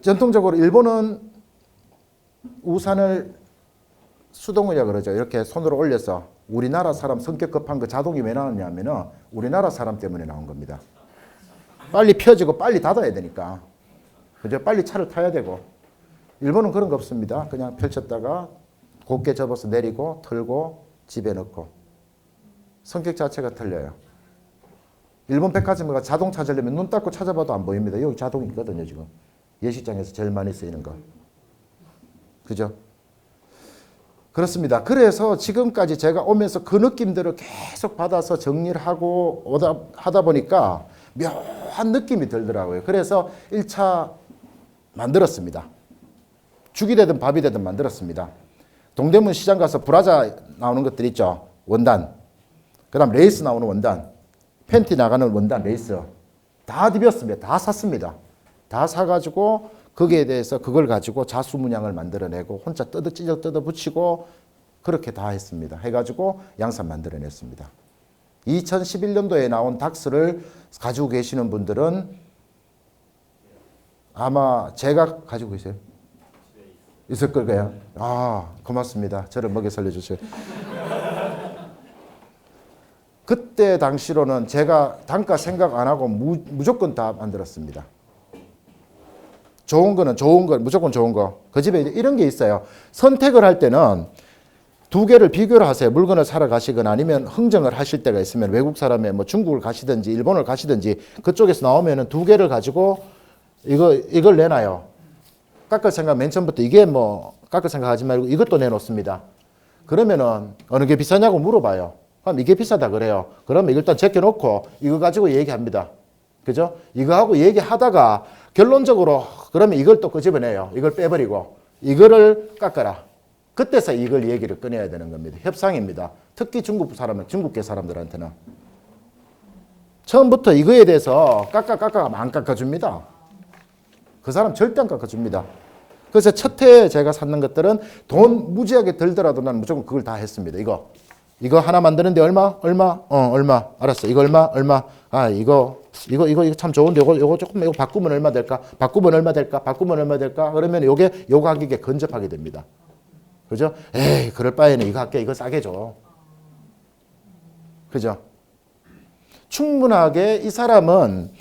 전통적으로 일본은 우산을 수동이라 그러죠. 이렇게 손으로 올려서 우리나라 사람 성격 급한 거 자동이 왜 나왔냐면은 우리나라 사람 때문에 나온 겁니다. 빨리 펴지고 빨리 닫아야 되니까. 그죠? 빨리 차를 타야 되고. 일본은 그런 거 없습니다. 그냥 펼쳤다가 곱게 접어서 내리고 털고 집에 넣고. 성격 자체가 틀려요. 일본 백화점에 자동 찾으려면 눈 닦고 찾아봐도 안 보입니다. 여기 자동이 있거든요, 지금. 예식장에서 제일 많이 쓰이는 거. 그죠? 그렇습니다. 그래서 지금까지 제가 오면서 그 느낌들을 계속 받아서 정리를 하고 하다 보니까 묘한 느낌이 들더라고요. 그래서 1차 만들었습니다. 죽이 되든 밥이 되든 만들었습니다. 동대문 시장 가서 브라자 나오는 것들 있죠. 원단. 그 다음 레이스 나오는 원단. 팬티 나가는 원단 레이스. 다 디볐습니다. 다 샀습니다. 다 사가지고 거기에 대해서 그걸 가지고 자수문양을 만들어내고 혼자 찢어 뜯어 붙이고 그렇게 다 했습니다. 해가지고 양산 만들어냈습니다. 2011년도에 나온 닥스를 가지고 계시는 분들은 아마 제가 가지고 계세요? 있을 거예요. 아, 고맙습니다. 저를 먹여 살려주세요. 그때 당시로는 제가 단가 생각 안 하고 무조건 다 만들었습니다. 좋은 거는 좋은 거, 무조건 좋은 거. 그 집에 이런 게 있어요. 선택을 할 때는 두 개를 비교를 하세요. 물건을 사러 가시거나 아니면 흥정을 하실 때가 있으면 외국 사람의 뭐 중국을 가시든지 일본을 가시든지 그쪽에서 나오면은 두 개를 가지고 이걸 내놔요. 깎을 생각 맨 처음부터 이게 뭐 깎을 생각 하지 말고 이것도 내놓습니다. 그러면은 어느 게 비싸냐고 물어봐요. 그럼 이게 비싸다 그래요. 그러면 이걸 일단 제껴놓고 이거 가지고 얘기합니다. 그죠? 이거하고 얘기하다가 결론적으로 그러면 이걸 또 끄집어내요. 이걸 빼버리고 이거를 깎아라. 그때서 이걸 얘기를 꺼내야 되는 겁니다. 협상입니다. 특히 중국계 사람들한테는. 처음부터 이거에 대해서 깎아가면 안 깎아줍니다. 그 사람 절대 안 깎아줍니다. 그래서 첫 해에 제가 샀는 것들은 돈 무지하게 들더라도 나는 무조건 그걸 다 했습니다. 이거 하나 만드는데 얼마? 얼마. 알았어. 이거 얼마? 아, 이거 참 좋은데 요거 조금 이거 바꾸면 얼마 될까? 바꾸면 얼마 될까? 그러면 요거 가격에 근접하게 됩니다. 그죠? 에이, 그럴 바에는 이거 할게. 이거 싸게 줘. 그죠? 충분하게 이 사람들은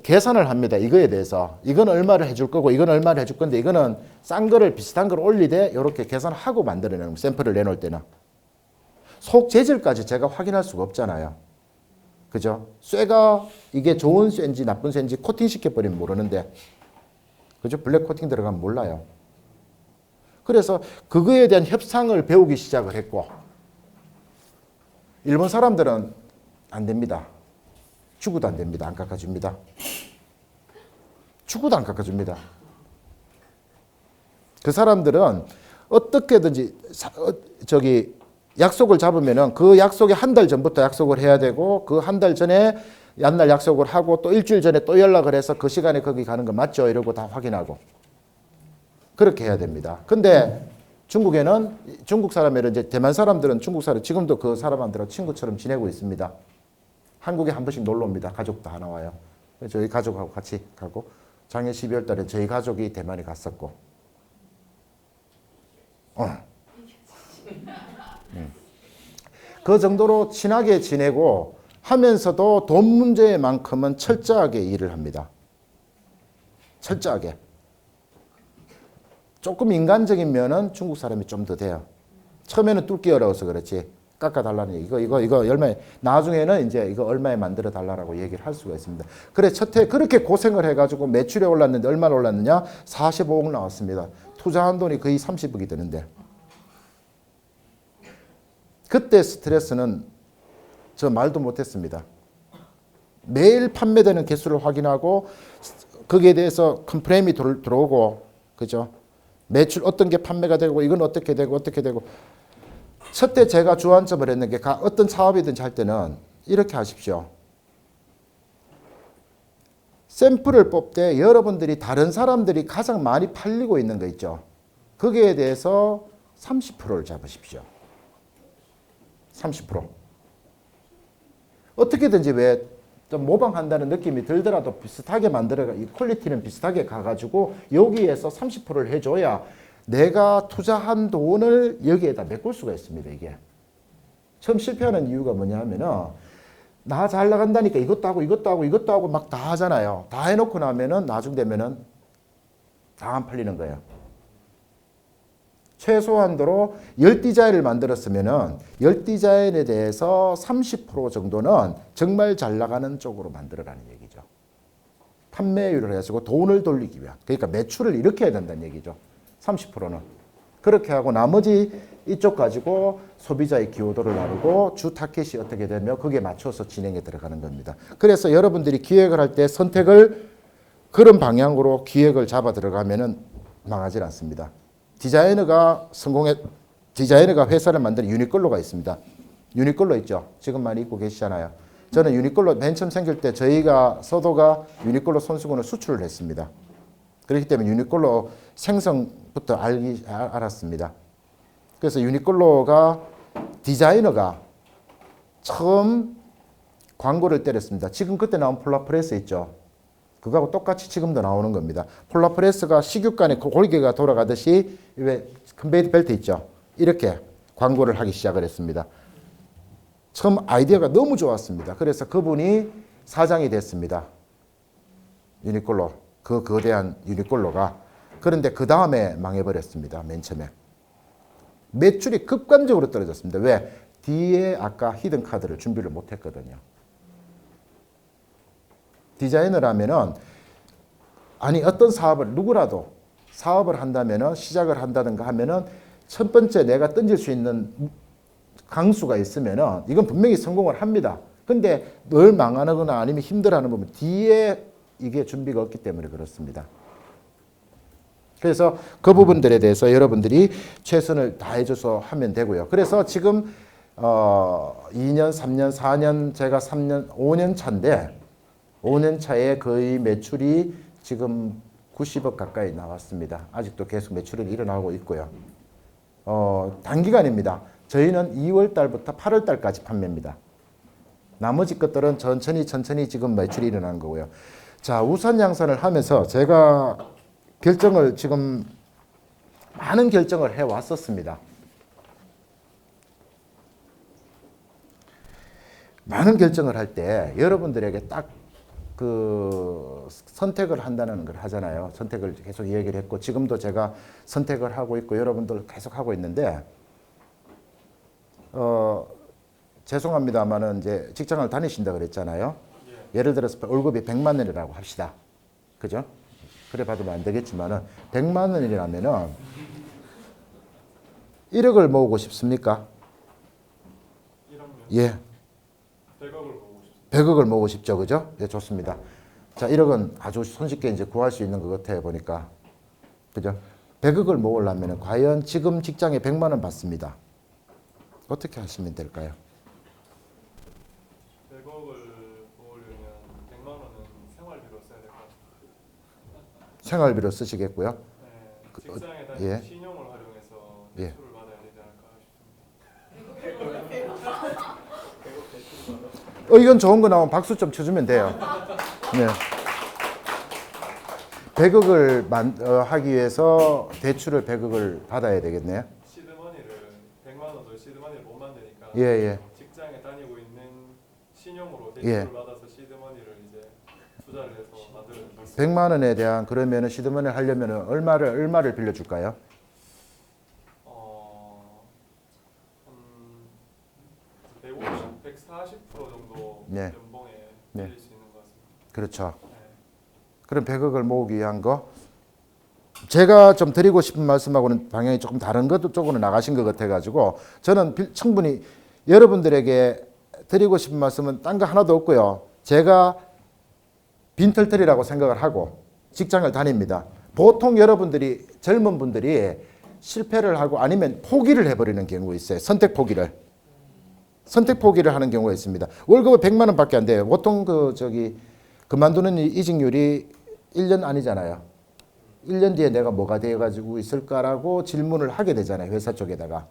계산을 합니다. 이거에 대해서. 이건 얼마를 해줄 거고, 이건 얼마를 해줄 건데, 이거는 싼 거를 비슷한 걸 올리되, 이렇게 계산하고 만들어내는 샘플을 내놓을 때는. 속 재질까지 제가 확인할 수가 없잖아요. 그죠? 쇠가 이게 좋은 쇠인지 나쁜 쇠인지 코팅 시켜버리면 모르는데, 그죠? 블랙 코팅 들어가면 몰라요. 그래서 그거에 대한 협상을 배우기 시작을 했고, 일본 사람들은 안 됩니다. 죽어도 안 됩니다. 안 깎아줍니다. 죽어도 안 깎아줍니다. 그 사람들은 어떻게든지 약속을 잡으면은 그 약속에 한 달 전부터 약속을 해야 되고 그 한 달 전에 옛날 약속을 하고 또 일주일 전에 또 연락을 해서 그 시간에 거기 가는 거 맞죠? 이러고 다 확인하고 그렇게 해야 됩니다. 근데 중국에는 중국 사람이나 이제 대만 사람들은 중국 사람 지금도 그 사람들하고 친구처럼 지내고 있습니다. 한국에 한 번씩 놀러 옵니다. 가족도 하나 와요. 저희 가족하고 같이 가고 작년 12월 달에 저희 가족이 대만에 갔었고 그 정도로 친하게 지내고 하면서도 돈 문제만큼은 철저하게 일을 합니다. 철저하게. 조금 인간적인 면은 중국 사람이 좀 더 돼요. 처음에는 뚫기 어려워서 그렇지. 깎아달라는 얘기. 이거 얼마에, 나중에는 이제 이거 얼마에 만들어 달라고 얘기를 할 수가 있습니다. 그래, 첫 해 그렇게 고생을 해가지고 매출이 올랐는데 얼마나 올랐느냐? 45억 나왔습니다. 투자한 돈이 거의 30억이 되는데. 그때 스트레스는 저 말도 못했습니다. 매일 판매되는 개수를 확인하고 거기에 대해서 컴플레인이 들어오고, 그죠? 매출 어떤 게 판매가 되고 이건 어떻게 되고 첫 때 제가 주안점을 했는 게 어떤 사업이든지 할 때는 이렇게 하십시오. 샘플을 뽑 때 여러분들이 다른 사람들이 가장 많이 팔리고 있는 거 있죠. 거기에 대해서 30%를 잡으십시오. 30%. 어떻게든지 왜 좀 모방한다는 느낌이 들더라도 비슷하게 만들어가, 이 퀄리티는 비슷하게 가가지고 여기에서 30%를 해줘야 내가 투자한 돈을 여기에다 메꿀 수가 있습니다. 이게 처음 실패하는 이유가 뭐냐 하면은 나 잘 나간다니까 이것도 하고 이것도 하고 이것도 하고 막 다 하잖아요. 다 해놓고 나면은 나중 되면은 다 안 팔리는 거예요. 최소한도로 10디자인을 만들었으면은 10디자인에 대해서 30% 정도는 정말 잘 나가는 쪽으로 만들어라는 얘기죠. 판매율을 해가지고 돈을 돌리기 위한. 그러니까 매출을 이렇게 해야 된다는 얘기죠. 30%는. 그렇게 하고 나머지 이쪽 가지고 소비자의 기여도를 나누고 주 타겟이 어떻게 되면 거기에 맞춰서 진행에 들어가는 겁니다. 그래서 여러분들이 기획을 할 때 선택을 그런 방향으로 기획을 잡아 들어가면은 망하지 않습니다. 디자이너가 회사를 만드는 유니클로가 있습니다. 유니클로 있죠. 지금 많이 입고 계시잖아요. 저는 유니클로 맨 처음 생길 때 저희가 서도가 유니클로 손수건을 수출을 했습니다. 그렇기 때문에 유니클로 생성부터 알았습니다. 그래서 유니클로가 디자이너가 처음 광고를 때렸습니다. 지금 그때 나온 폴라프레스 있죠. 그거하고 똑같이 지금도 나오는 겁니다. 폴라프레스가 식육관에 골개가 돌아가듯이 왜 컨베이어 벨트 있죠. 이렇게 광고를 하기 시작을 했습니다. 처음 아이디어가 너무 좋았습니다. 그래서 그분이 사장이 됐습니다. 유니클로. 그 거대한 유니클로가. 그런데 그 다음에 망해버렸습니다. 맨 처음에. 매출이 급감적으로 떨어졌습니다. 왜? 뒤에 아까 히든 카드를 준비를 못했거든요. 디자이너라면은 아니 어떤 사업을 누구라도 사업을 한다면은 시작을 한다든가 하면은 첫 번째 내가 던질 수 있는 강수가 있으면은 이건 분명히 성공을 합니다. 근데 늘 망하거나 아니면 힘들어하는 부분 뒤에 이게 준비가 없기 때문에 그렇습니다. 그래서 그 부분들에 대해서 여러분들이 최선을 다해줘서 하면 되고요. 그래서 지금 2년, 3년, 4년, 제가 3년, 5년 차인데 5년 차에 거의 매출이 지금 90억 가까이 나왔습니다. 아직도 계속 매출이 일어나고 있고요. 단기간입니다. 저희는 2월 달부터 8월 달까지 판매입니다. 나머지 것들은 천천히 지금 매출이 일어나는 거고요. 자, 우선 양산을 하면서 제가 결정을 지금 많은 결정을 해 왔었습니다. 많은 결정을 할 때 여러분들에게 딱 그 선택을 한다는 걸 하잖아요. 선택을 계속 얘기를 했고 지금도 제가 선택을 하고 있고 여러분들 계속 하고 있는데 죄송합니다만은 이제 직장을 다니신다 그랬잖아요. 예를 들어서 월급이 100만 원이라고 합시다. 그죠? 그래 받으면 안 되겠지만은 100만 원이라면은 1억을 모으고 싶습니까? 1학년 예. 100억을 보고 싶습니다. 100억을 모으고 싶죠. 그죠? 네, 좋습니다. 자, 1억은 아주 손쉽게 이제 구할 수 있는 것 같아요. 보니까. 그죠? 100억을 모으려면 과연 지금 직장에 100만 원 받습니다. 어떻게 하시면 될까요? 100억을 모으려면 100만 원은 생활비로 써야 될 것 같아요. 생활비로 쓰시겠고요. 네, 직장에 다니는 예. 신용을 활용해서 예. 대출을 받아야 되지 않을까 싶습니다. 이건 좋은 거 나오면 박수 좀 쳐주면 돼요. 네. 100억을 하기 위해서 대출을 100억을 받아야 되겠네요. 시드머니를 100만 원도 시드머니를 못 만드니까 예, 예. 직장에 다니고 있는 신용으로 예. 대출을 받아서 시드머니를 이제 투자를 해서 만드는 거죠. 100만 원에 대한 그러면은 시드머니 하려면 얼마를 빌려줄까요? 한 150, 140% 정도 네. 연봉에 네. 빌릴 수 있는 것 같습니다. 그렇죠. 네. 그럼 100억을 모으기 위한 거 제가 좀 드리고 싶은 말씀하고는 방향이 조금 다른 것 쪽으로 나가신 것 같아가지고 저는 충분히 여러분들에게 드리고 싶은 말씀은 딴 거 하나도 없고요. 제가 빈털털이라고 생각을 하고 직장을 다닙니다. 보통 여러분들이 젊은 분들이 실패를 하고 아니면 포기를 해버리는 경우가 있어요. 선택 포기를 하는 경우가 있습니다. 월급은 100만 원밖에 안 돼요. 보통 그만두는 이직률이 1년 아니잖아요. 1년 뒤에 내가 뭐가 되어가지고 있을까라고 질문을 하게 되잖아요. 회사 쪽에다가.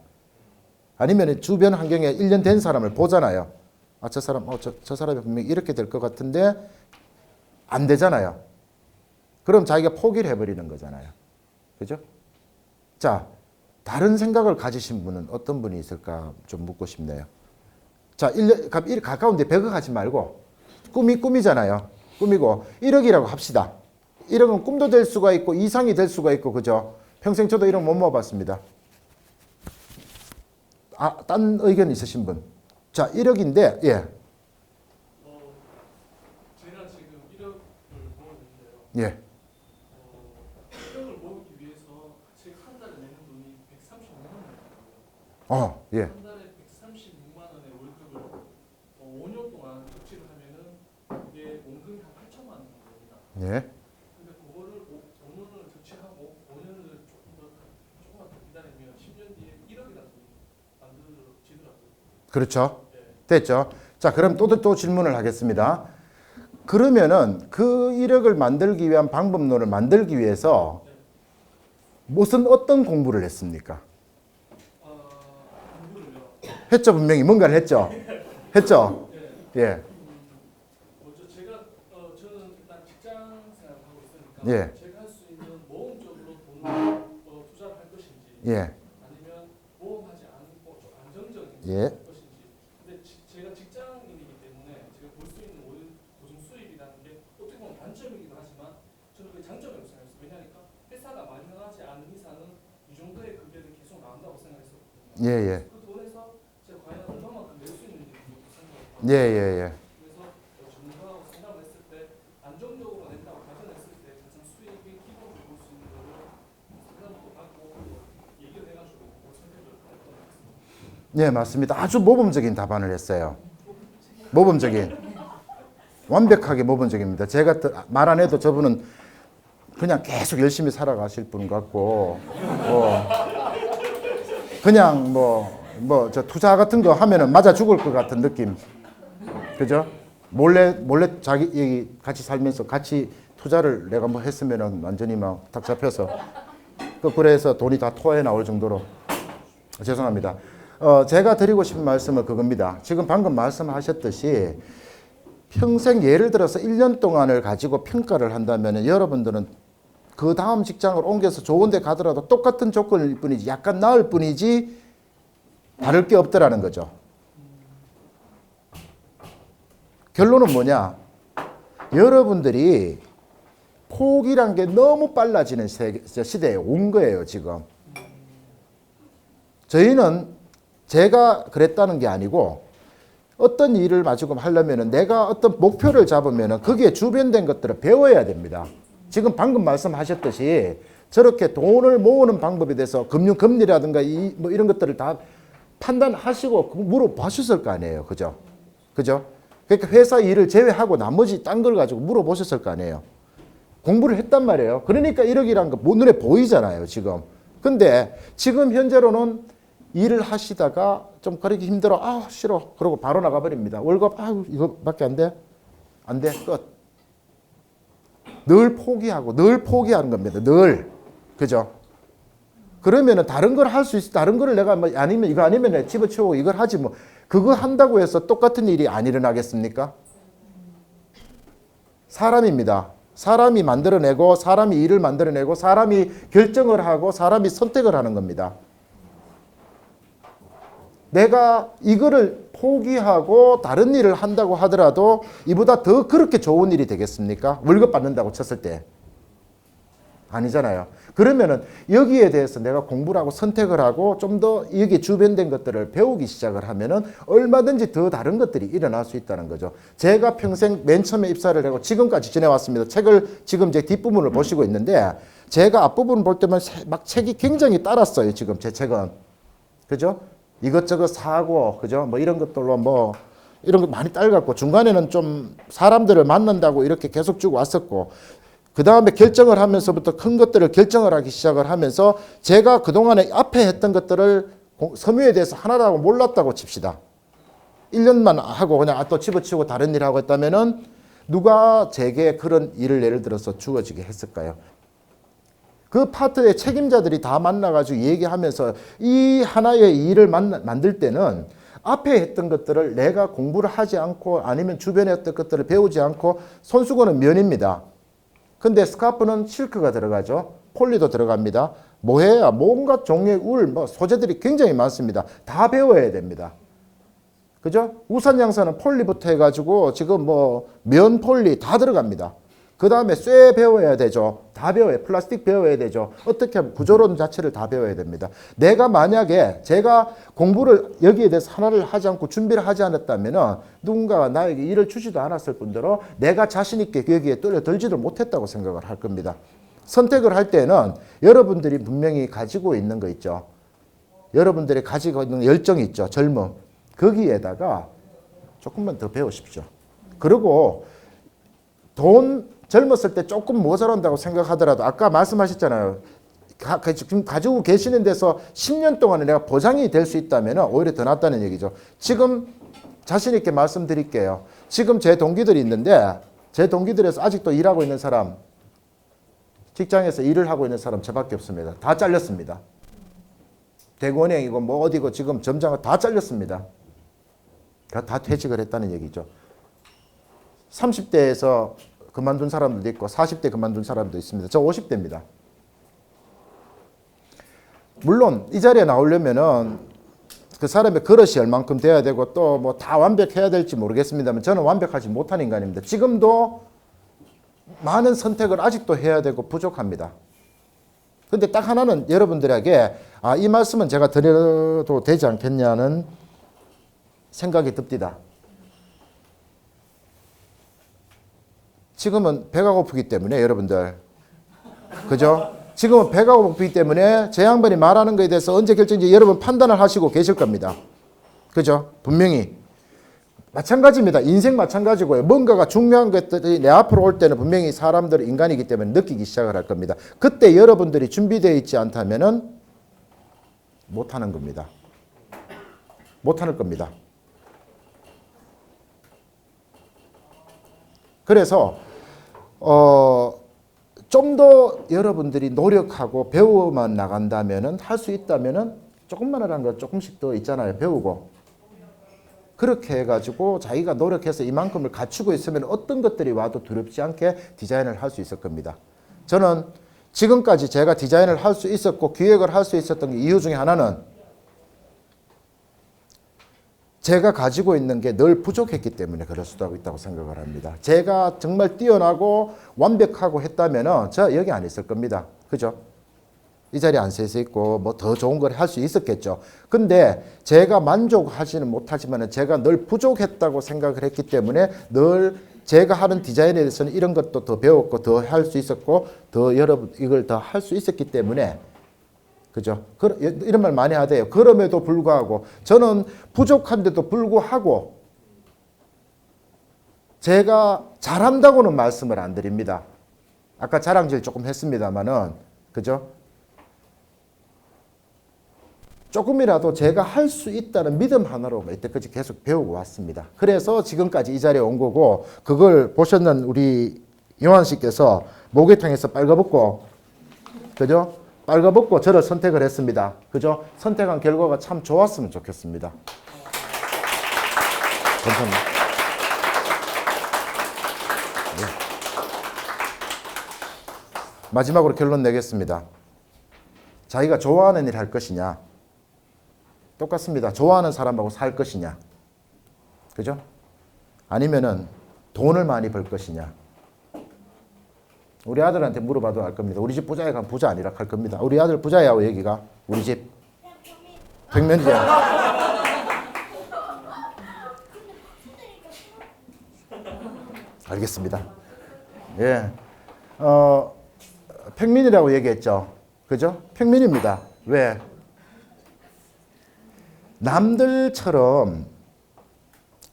아니면 주변 환경에 1년 된 사람을 보잖아요. 아, 저 사람, 저 사람이 분명히 이렇게 될 것 같은데 안 되잖아요. 그럼 자기가 포기를 해버리는 거잖아요. 그죠? 자, 다른 생각을 가지신 분은 어떤 분이 있을까 좀 묻고 싶네요. 자, 가까운데 100억 하지 말고 꿈이잖아요. 꿈이고 1억이라고 합시다. 1억은 꿈도 될 수가 있고 이상이 될 수가 있고 그죠? 평생 저도 1억 못 모아봤습니다. 아, 딴 의견 있으신 분? 자, 1억인데 예. 제가 지금 1억을 모았는데요. 예. 1억을 모으기 위해서 제가 한 달에 내는 돈이 136만 원이거든요. 예. 한 달에 136만 원의 월급을 5년 동안 적치를 하면은 이게 원금이 한 8천만 원 정도 됩니다. 예. 근데 그거를 5년을 적치하고 5년을 조금만 더 기다리면 10년 뒤에 1억이라는 돈이 만들어지더라고요. 그렇죠. 됐죠. 자, 그럼 또 질문을 하겠습니다. 그러면은 그 1억을 만들기 위한 방법론을 만들기 위해서 어떤 공부를 했습니까? 공부를요. 했죠. 분명히 뭔가를 했죠. 했죠. 예. 먼저 제가 저는 일단 직장 생활을 하고 있으니까 예. 제가 할 수 있는 모험적으로 돈을 투자를 할 것인지 예. 아니면 모험하지 않고 좀 안정적인 예. 것인지. 근데 제가 직장인이기 때문에 제가 볼 수 있는 고정 수입이라는 게 어떻게 보면 단점이기도 하지만 저는 그게 장점이라고 생각했어요. 왜냐하니까 회사가 마련하지 않은 이상은 이 정도의 급여는 계속 나온다고 생각했었거든요. 예, 예. 그 돈에서 제가 과연 얼마만큼 낼 수 있는지 그것도 생각했고. 예, 예, 예. 그래서 전문가하고 상담을 했을 때 안정적으로 낸다고 가정했을 때 가장 수익의 기본으로 볼 수 있는 거를 상담도 받고 얘기를 해가지고 그 선택을 했던 것 같습니다. 네, 맞습니다. 아주 모범적인 답안을 했어요. 모범적인. 완벽하게 모범적입니다. 제가 말 안 해도 저분은 그냥 계속 열심히 살아가실 분 같고, 그냥 저 투자 같은 거 하면은 맞아 죽을 것 같은 느낌. 그죠? 몰래 자기 여기 같이 살면서 같이 투자를 내가 뭐 했으면은 완전히 막 탁 잡혀서 그래서 돈이 다 토해 나올 정도로 죄송합니다. 제가 드리고 싶은 말씀은 그겁니다. 지금 방금 말씀하셨듯이 평생 예를 들어서 1년 동안을 가지고 평가를 한다면 여러분들은 그 다음 직장을 옮겨서 좋은 데 가더라도 똑같은 조건일 뿐이지 약간 나을 뿐이지 다를 게 없더라는 거죠. 결론은 뭐냐? 여러분들이 포기란 게 너무 빨라지는 시대에 온 거예요, 지금. 저희는 제가 그랬다는 게 아니고 어떤 일을 지금 하려면 내가 어떤 목표를 잡으면 거기에 주변된 것들을 배워야 됩니다. 지금 방금 말씀하셨듯이 저렇게 돈을 모으는 방법에 대해서 금리라든가 뭐 이런 것들을 다 판단하시고 물어보셨을 거 아니에요. 그죠? 그죠? 그러니까 회사 일을 제외하고 나머지 딴 걸 가지고 물어보셨을 거 아니에요. 공부를 했단 말이에요. 그러니까 1억이라는 거 눈에 보이잖아요, 지금. 근데 지금 현재로는 일을 하시다가 좀 그러기 힘들어. 아, 싫어. 그러고 바로 나가버립니다. 월급, 이거밖에 안 돼? 안 돼. 끝. 늘 포기하고, 늘 포기하는 겁니다. 늘. 그죠? 그러면은 다른 걸 할 수 있어. 다른 거를 내가 뭐 아니면 이거 아니면 내가 집어치우고 이걸 하지 뭐. 그거 한다고 해서 똑같은 일이 안 일어나겠습니까? 사람입니다. 사람이 만들어내고, 사람이 일을 만들어내고, 사람이 결정을 하고, 사람이 선택을 하는 겁니다. 내가 이거를 포기하고 다른 일을 한다고 하더라도 이보다 더 그렇게 좋은 일이 되겠습니까? 월급 받는다고 쳤을 때. 아니잖아요. 그러면은 여기에 대해서 내가 공부를 하고 선택을 하고 좀 더 여기 주변된 것들을 배우기 시작을 하면은 얼마든지 더 다른 것들이 일어날 수 있다는 거죠. 제가 평생 맨 처음에 입사를 하고 지금까지 지내왔습니다. 책을 지금 제 뒷부분을 보시고 있는데 제가 앞부분을 볼 때만 막 책이 굉장히 따랐어요. 지금 제 책은. 그죠? 이것저것 사고, 그죠? 뭐 이런 것들로 뭐 이런 거 많이 따라갔고 중간에는 좀 사람들을 만난다고 이렇게 계속 쭉 왔었고 그 다음에 결정을 하면서부터 큰 것들을 결정을 하기 시작을 하면서 제가 그동안에 앞에 했던 것들을 섬유에 대해서 하나도 몰랐다고 칩시다. 1년만 하고 그냥 또 집어치우고 다른 일 하고 했다면은 누가 제게 그런 일을 예를 들어서 주어지게 했을까요? 그 파트의 책임자들이 다 만나가지고 얘기하면서 이 하나의 일을 만들 때는 앞에 했던 것들을 내가 공부를 하지 않고 아니면 주변에 했던 것들을 배우지 않고 손수건은 면입니다. 근데 스카프는 실크가 들어가죠. 폴리도 들어갑니다. 뭐해야 뭔가 종류의 소재들이 굉장히 많습니다. 다 배워야 됩니다. 그죠? 우산 양산은 폴리부터 해가지고 지금 면 폴리 다 들어갑니다. 그 다음에 쇠 배워야 되죠. 다 배워야, 플라스틱 배워야 되죠. 어떻게 하면 구조론 자체를 다 배워야 됩니다. 내가 만약에 제가 공부를 여기에 대해서 하나를 하지 않고 준비를 하지 않았다면 누군가가 나에게 일을 주지도 않았을 뿐더러 내가 자신 있게 여기에 떨어들지도 못했다고 생각을 할 겁니다. 선택을 할 때는 여러분들이 분명히 가지고 있는 거 있죠. 여러분들이 가지고 있는 열정이 있죠. 젊음. 거기에다가 조금만 더 배우십시오. 그리고 젊었을 때 조금 모자란다고 생각하더라도 아까 말씀하셨잖아요. 지금 가지고 계시는 데서 10년 동안에 내가 보장이 될 수 있다면 오히려 더 낫다는 얘기죠. 지금 자신 있게 말씀드릴게요. 지금 제 동기들이 있는데 제 동기들에서 아직도 일하고 있는 사람, 직장에서 일을 하고 있는 사람 저밖에 없습니다. 다 잘렸습니다. 대구은행이고 어디고 지금 점장은 다 잘렸습니다. 다 퇴직을 했다는 얘기죠. 30대에서 그만둔 사람들도 있고 40대 그만둔 사람도 있습니다. 저 50대입니다. 물론 이 자리에 나오려면은 그 사람의 그릇이 얼만큼 돼야 되고 또 다 완벽해야 될지 모르겠습니다만 저는 완벽하지 못한 인간입니다. 지금도 많은 선택을 아직도 해야 되고 부족합니다. 근데 딱 하나는 여러분들에게 이 말씀은 제가 드려도 되지 않겠냐는 생각이 듭니다. 지금은 배가 고프기 때문에 여러분들 그죠? 지금은 배가 고프기 때문에 제 양반이 말하는 것에 대해서 언제 결정인지 여러분 판단을 하시고 계실 겁니다. 그죠? 분명히 마찬가지입니다. 인생 마찬가지고요. 뭔가가 중요한 것들이 내 앞으로 올 때는 분명히 사람들은 인간이기 때문에 느끼기 시작을 할 겁니다. 그때 여러분들이 준비되어 있지 않다면은 못하는 겁니다. 못하는 겁니다. 그래서 좀 더 여러분들이 노력하고 배워만 나간다면은 할 수 있다면은 조금만한 거 조금씩 더 있잖아요. 배우고 그렇게 해가지고 자기가 노력해서 이만큼을 갖추고 있으면 어떤 것들이 와도 두렵지 않게 디자인을 할 수 있을 겁니다. 저는 지금까지 제가 디자인을 할 수 있었고 기획을 할 수 있었던 이유 중에 하나는 제가 가지고 있는 게 늘 부족했기 때문에 그럴 수도 있다고 생각을 합니다. 제가 정말 뛰어나고 완벽하고 했다면 저 여기 안 있을 겁니다. 그죠? 이 자리에 안 서 있고 더 좋은 걸 할 수 있었겠죠. 근데 제가 만족하지는 못하지만 제가 늘 부족했다고 생각을 했기 때문에 늘 제가 하는 디자인에 대해서는 이런 것도 더 배웠고 더 할 수 있었고 더 여러분 이걸 더 할 수 있었기 때문에 그죠? 이런 말 많이 하대요. 그럼에도 불구하고 저는 부족한데도 불구하고 제가 잘한다고는 말씀을 안 드립니다. 아까 자랑질 조금 했습니다만은 그죠? 조금이라도 제가 할 수 있다는 믿음 하나로 이때까지 계속 배우고 왔습니다. 그래서 지금까지 이 자리에 온 거고 그걸 보셨는 우리 요한 씨께서 목욕탕에서 빨가벗고 그죠? 빨가벗고 저를 선택을 했습니다. 그죠? 선택한 결과가 참 좋았으면 좋겠습니다. 감사합니다. 네. 마지막으로 결론 내겠습니다. 자기가 좋아하는 일 할 것이냐? 똑같습니다. 좋아하는 사람하고 살 것이냐? 그죠? 아니면은 돈을 많이 벌 것이냐? 우리 아들한테 물어봐도 알 겁니다. 우리 집 부자에 가면 부자 아니라 할 겁니다. 우리 아들 부자야, 여기가. 우리 집. 평면이야. 알겠습니다. 예. 평민이라고 얘기했죠. 그죠? 평민입니다. 왜? 남들처럼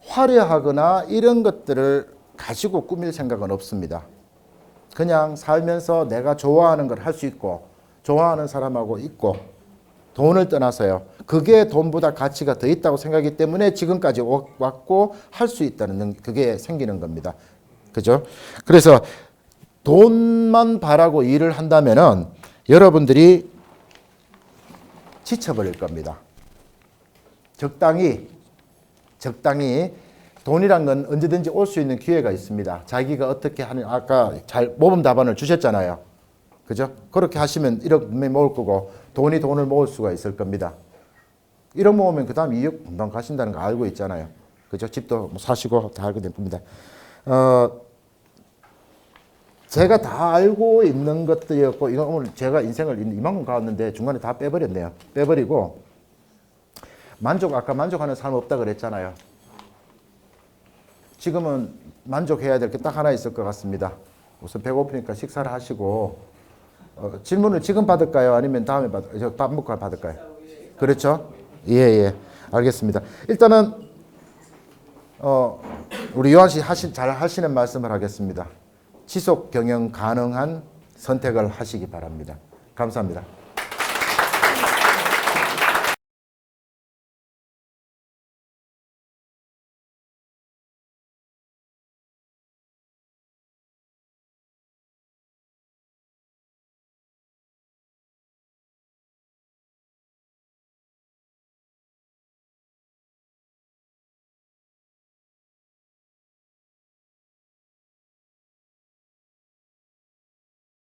화려하거나 이런 것들을 가지고 꾸밀 생각은 없습니다. 그냥 살면서 내가 좋아하는 걸 할 수 있고 좋아하는 사람하고 있고 돈을 떠나서요. 그게 돈보다 가치가 더 있다고 생각하기 때문에 지금까지 왔고 할 수 있다는 그게 생기는 겁니다. 그죠? 그래서 돈만 바라고 일을 한다면은 여러분들이 지쳐버릴 겁니다. 적당히 적당히 돈이란 건 언제든지 올 수 있는 기회가 있습니다. 자기가 어떻게 하는 아까 잘 모범 답안을 주셨잖아요. 그죠? 그렇게 하시면 1억 분명히 모을 거고 돈을 모을 수가 있을 겁니다. 1억 모으면 그 다음 2억 금방 가신다는 거 알고 있잖아요. 그죠? 집도 뭐 사시고 다 알게 됩니다. 제가 다 알고 있는 것들이었고 이거 오늘 제가 인생을 이만큼 가왔는데 중간에 다 빼버렸네요. 빼버리고 아까 만족하는 삶 없다 그랬잖아요. 지금은 만족해야 될 게 딱 하나 있을 것 같습니다. 우선 배고프니까 식사를 하시고 질문을 지금 받을까요? 아니면 다음에 밥 먹고 받을까요? 그렇죠? 예. 알겠습니다. 일단은 우리 요한 씨 잘 하시는 말씀을 하겠습니다. 지속 경영 가능한 선택을 하시기 바랍니다. 감사합니다.